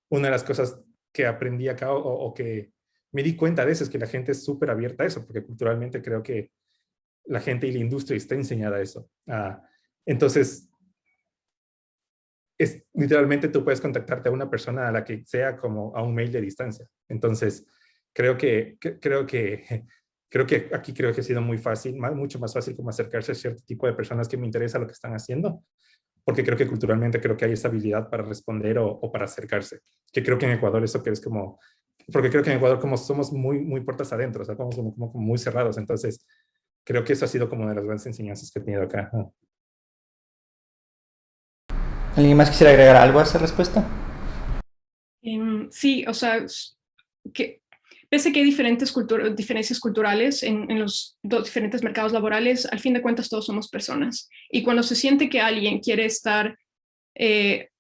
S2: una de las cosas que aprendí acá o que me di cuenta de eso es que la gente es súper abierta a eso, porque culturalmente creo que la gente y la industria está enseñada a eso. Entonces, literalmente tú puedes contactarte a una persona a la que sea como a un mail de distancia. Entonces, creo que aquí creo que ha sido muy fácil, mucho más fácil como acercarse a cierto tipo de personas que me interesa lo que están haciendo, porque creo que culturalmente creo que hay esa habilidad para responder o para acercarse. Que creo que en Ecuador eso que es como, porque creo que en Ecuador como somos muy puertas adentro, o sea, como muy cerrados, entonces creo que eso ha sido como una de las grandes enseñanzas que he tenido acá.
S1: ¿Alguien más quisiera agregar algo a esa respuesta?
S13: Sí, o sea, que pese a que hay diferencias culturales en los dos diferentes mercados laborales, al fin de cuentas todos somos personas. Y cuando se siente que alguien quiere estar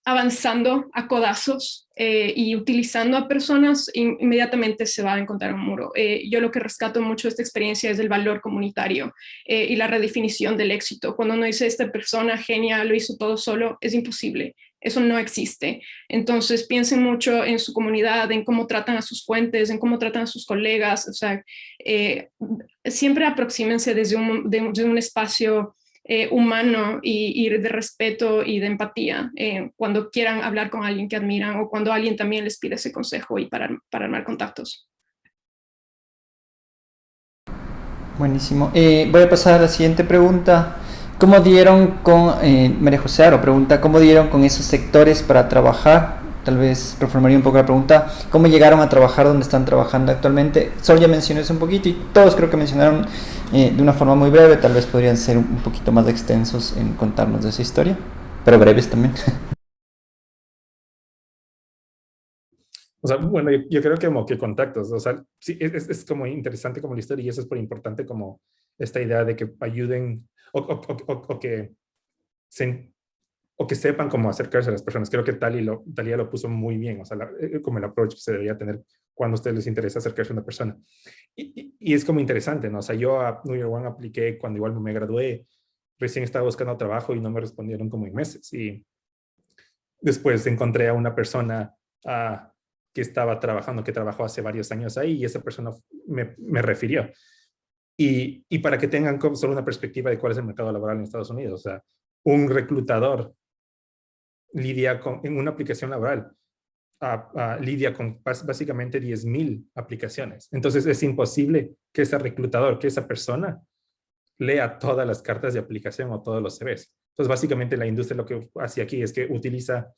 S13: avanzando a codazos y utilizando a personas, inmediatamente se va a encontrar un muro. Yo lo que rescato mucho de esta experiencia es el valor comunitario y la redefinición del éxito. Cuando uno dice esta persona genia lo hizo todo solo, es imposible. Eso no existe. Entonces piensen mucho en su comunidad, en cómo tratan a sus fuentes, en cómo tratan a sus colegas. O sea, siempre aproxímense desde un espacio humano y de respeto y de empatía cuando quieran hablar con alguien que admiran o cuando alguien también les pide ese consejo y para armar contactos.
S1: Buenísimo. Voy a pasar a la siguiente pregunta. ¿Cómo dieron con, María José Aro pregunta, ¿cómo dieron con esos sectores para trabajar? Tal vez reformaría un poco la pregunta, ¿cómo llegaron a trabajar donde están trabajando actualmente? Sol ya mencionó eso un poquito y todos creo que mencionaron de una forma muy breve, tal vez podrían ser un poquito más extensos en contarnos de esa historia, pero breves también.
S2: O sea, bueno, yo creo que como que contactos, o sea, sí, es como interesante como la historia y eso es por importante como esta idea de que ayuden o que sepan cómo acercarse a las personas. Creo que Talía lo puso muy bien, o sea, como el approach que se debería tener cuando a ustedes les interesa acercarse a una persona. Y es como interesante, ¿no? O sea, yo a New York One apliqué cuando igual me gradué, recién estaba buscando trabajo y no me respondieron como en meses. Y después encontré a una persona que estaba trabajando, que trabajó hace varios años ahí, y esa persona me refirió. Y para que tengan solo una perspectiva de cuál es el mercado laboral en Estados Unidos, o sea, un reclutador lidia en una aplicación laboral, lidia con básicamente 10,000 aplicaciones. Entonces es imposible que ese reclutador, que esa persona, lea todas las cartas de aplicación o todos los CVs. Entonces básicamente la industria lo que hace aquí es que utiliza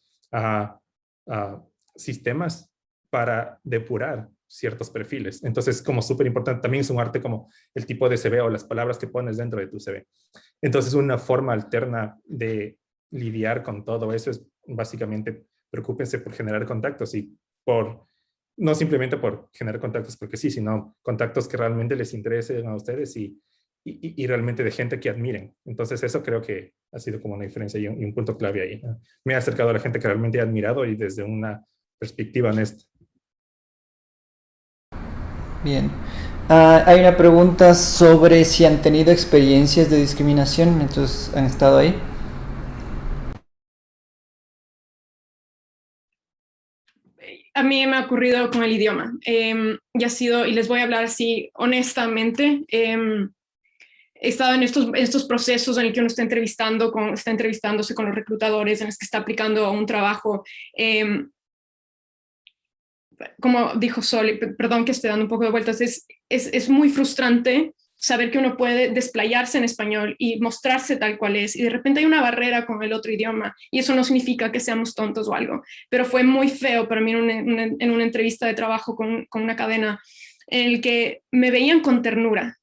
S2: sistemas para depurar ciertos perfiles. Entonces, como súper importante, también es un arte como el tipo de CV o las palabras que pones dentro de tu CV. Entonces, una forma alterna de lidiar con todo eso es básicamente preocúpense por generar contactos y no simplemente por generar contactos porque sí, sino contactos que realmente les interesen a ustedes y realmente de gente que admiren. Entonces eso creo que ha sido como una diferencia y un punto clave ahí, ¿no? Me ha acercado a la gente que realmente he admirado y desde una perspectiva honesta.
S1: Bien. Hay una pregunta sobre si han tenido experiencias de discriminación mientras han estado ahí.
S13: A mí me ha ocurrido con el idioma. Y ha sido, y les voy a hablar así honestamente, he estado en estos procesos en el que uno está entrevistándose con los reclutadores, en los que está aplicando a un trabajo. Como dijo Sol, perdón que esté dando un poco de vueltas, es muy frustrante saber que uno puede desplayarse en español y mostrarse tal cual es, y de repente hay una barrera con el otro idioma, y eso no significa que seamos tontos o algo, pero fue muy feo para mí en una entrevista de trabajo con una cadena en el que me veían con ternura,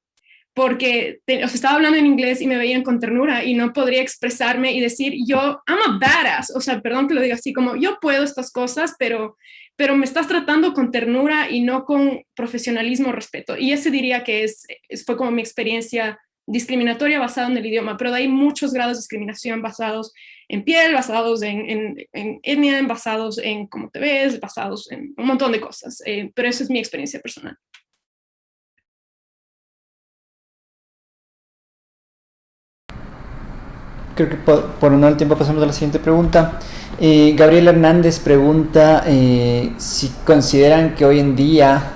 S13: porque estaba hablando en inglés y me veían con ternura y no podría expresarme y decir yo, I'm a badass, o sea, perdón que lo diga así, como yo puedo estas cosas, pero me estás tratando con ternura y no con profesionalismo o respeto. Y ese diría que fue como mi experiencia discriminatoria basada en el idioma, pero de ahí muchos grados de discriminación basados en piel, basados en etnia, basados en cómo te ves, basados en un montón de cosas, pero esa es mi experiencia personal.
S1: Creo que por honor al tiempo pasamos a la siguiente pregunta. Gabriel Hernández pregunta si consideran que hoy en día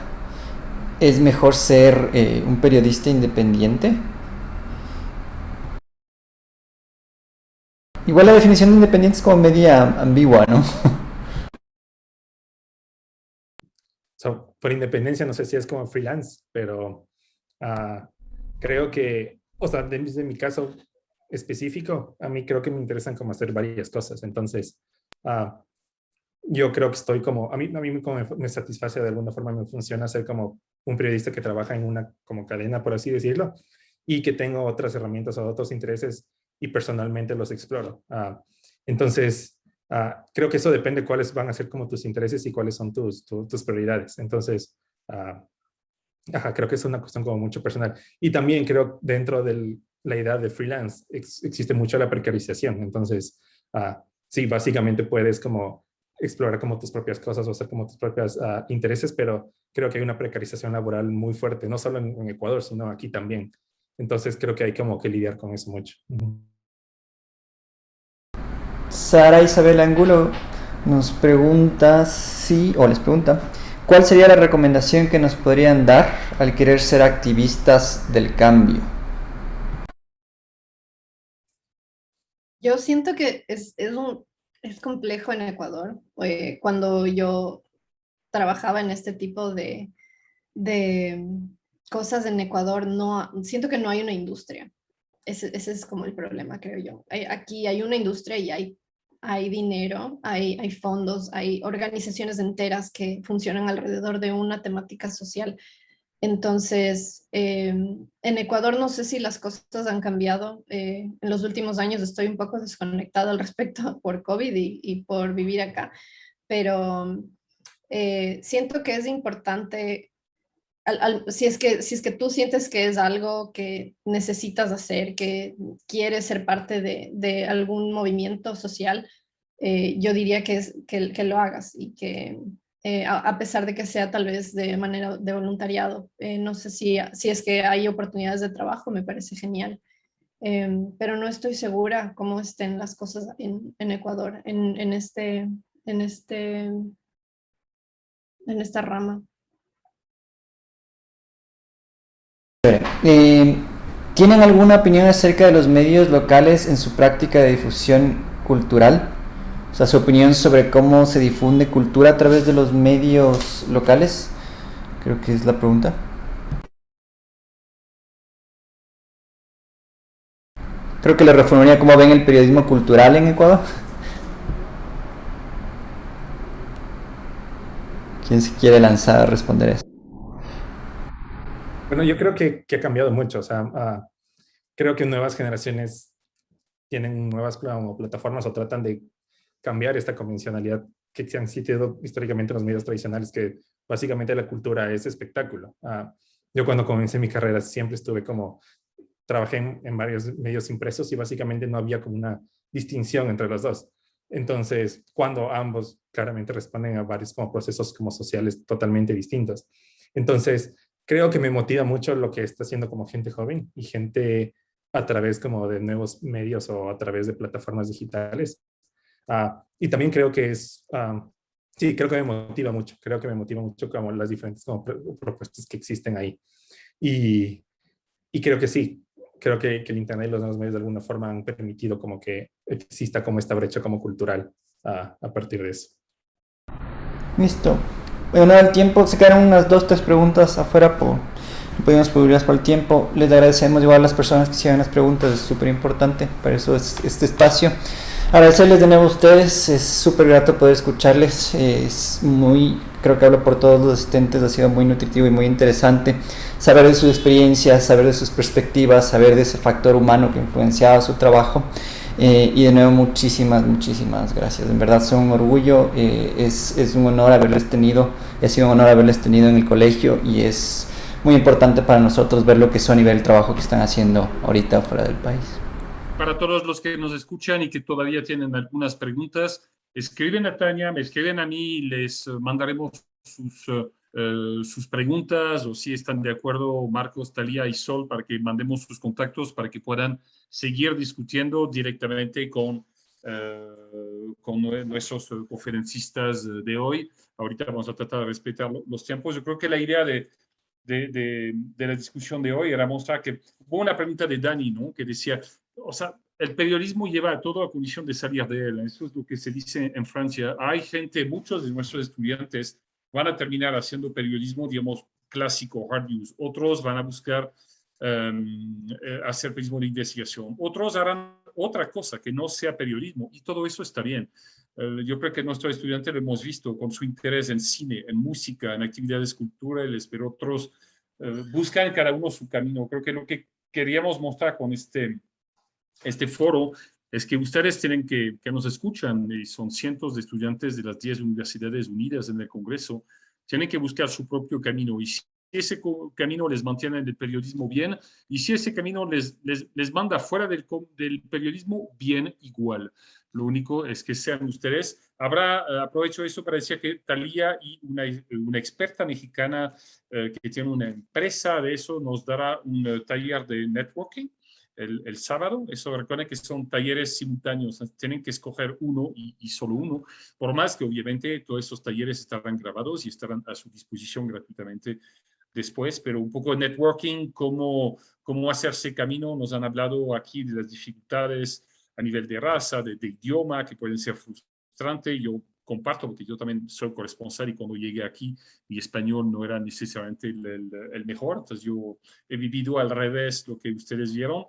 S1: es mejor ser un periodista independiente. Igual la definición de independiente es como media ambigua, ¿no?
S2: Por independencia, no sé si es como freelance, pero creo que, o sea, desde mi caso específico, a mí creo que me interesan como hacer varias cosas. Entonces, yo creo que estoy como, a mí como me satisface de alguna forma, me funciona ser como un periodista que trabaja en una como cadena, por así decirlo, y que tengo otras herramientas o otros intereses y personalmente los exploro. Entonces, creo que eso depende cuáles van a ser como tus intereses y cuáles son tus prioridades. Entonces, creo que es una cuestión como mucho personal. Y también creo dentro de la idea de freelance existe mucho la precarización. Entonces, sí, básicamente puedes como explorar como tus propias cosas o hacer como tus propios intereses, pero creo que hay una precarización laboral muy fuerte, no solo en Ecuador, sino aquí también. Entonces creo que hay como que lidiar con eso mucho.
S1: Sara Isabel Angulo nos pregunta les pregunta, ¿cuál sería la recomendación que nos podrían dar al querer ser activistas del cambio?
S11: Yo siento que es complejo en Ecuador. Cuando yo trabajaba en este tipo de cosas en Ecuador, siento que no hay una industria. Ese es como el problema, creo yo. Aquí hay una industria y hay dinero, hay fondos, hay organizaciones enteras que funcionan alrededor de una temática social. Entonces, en Ecuador no sé si las cosas han cambiado. En los últimos años estoy un poco desconectada al respecto por COVID y por vivir acá, pero siento que es importante, si es que tú sientes que es algo que necesitas hacer, que quieres ser parte de algún movimiento social, yo diría que lo hagas y que a pesar de que sea tal vez de manera de voluntariado, no sé si es que hay oportunidades de trabajo, me parece genial. Pero no estoy segura cómo estén las cosas en Ecuador en este en esta rama.
S1: ¿Tienen alguna opinión acerca de los medios locales en su práctica de difusión cultural? O sea, su opinión sobre cómo se difunde cultura a través de los medios locales. Creo que es la pregunta. Creo que le reformaría cómo ven el periodismo cultural en Ecuador. ¿Quién se quiere lanzar a responder eso?
S2: Bueno, yo creo que ha cambiado mucho. O sea, creo que nuevas generaciones tienen nuevas plataformas o tratan de cambiar esta convencionalidad que se han existido históricamente en los medios tradicionales, que básicamente la cultura es espectáculo. Yo cuando comencé mi carrera siempre trabajé en varios medios impresos y básicamente no había como una distinción entre los dos. Entonces, cuando ambos claramente responden a varios como procesos como sociales totalmente distintos. Entonces, creo que me motiva mucho lo que está haciendo como gente joven y gente a través como de nuevos medios o a través de plataformas digitales. Y también creo que sí, creo que me motiva mucho. Creo que me motiva mucho como las diferentes como propuestas que existen ahí. Y creo que sí. Creo que el Internet y los nuevos medios de alguna forma han permitido como que exista como esta brecha como cultural a partir de eso.
S1: Listo. Bueno, el tiempo, se quedaron unas 2-3 preguntas afuera, no pudimos cubrirlas por el tiempo. Les agradecemos igual a las personas que hicieron las preguntas, es súper importante, para eso es este espacio. Agradecerles de nuevo a ustedes, es súper grato poder escucharles, creo que hablo por todos los asistentes, ha sido muy nutritivo y muy interesante saber de sus experiencias, saber de sus perspectivas, saber de ese factor humano que influenciaba su trabajo. Y de nuevo muchísimas gracias, en verdad son un orgullo, es un honor haberles tenido, ha sido un honor haberles tenido en el colegio y es muy importante para nosotros ver lo que son y ver el trabajo que están haciendo ahorita fuera del país.
S12: Para todos los que nos escuchan y que todavía tienen algunas preguntas, escriben a Tania, me escriben a mí y les mandaremos sus preguntas, o si están de acuerdo Marcos, Talía y Sol, para que mandemos sus contactos para que puedan seguir discutiendo directamente con nuestros conferencistas de hoy. Ahorita vamos a tratar de respetar los tiempos. Yo creo que la idea de la discusión de hoy era mostrar que hubo una pregunta de Dani, ¿no? Que decía, o sea, el periodismo lleva a toda la condición de salir de él. Eso es lo que se dice en Francia. Hay gente, muchos de nuestros estudiantes van a terminar haciendo periodismo, digamos, clásico, hard news. Otros van a buscar hacer periodismo de investigación. Otros harán otra cosa que no sea periodismo y todo eso está bien. Yo creo que nuestros estudiantes lo hemos visto con su interés en cine, en música, en actividades culturales, pero otros buscan cada uno su camino. Creo que lo que queríamos mostrar con este foro es que ustedes tienen que nos escuchan, y son cientos de estudiantes de las 10 universidades unidas en el Congreso, tienen que buscar su propio camino. Y si ese camino les mantiene en el periodismo, bien, y si ese camino les manda fuera del periodismo, bien, igual. Lo único es que sean ustedes. Aprovecho eso para decir que Talía y una experta mexicana que tiene una empresa de eso nos dará un taller de networking el sábado. Eso recuerden que son talleres simultáneos, tienen que escoger uno y solo uno, por más que obviamente todos esos talleres estarán grabados y estarán a su disposición gratuitamente después, pero un poco de networking, cómo hacerse camino. Nos han hablado aquí de las dificultades a nivel de raza, de idioma, que pueden ser frustrantes. Yo comparto, porque yo también soy corresponsal y cuando llegué aquí mi español no era necesariamente el mejor, entonces yo he vivido al revés lo que ustedes vieron.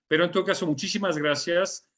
S12: Pero en todo caso, muchísimas gracias.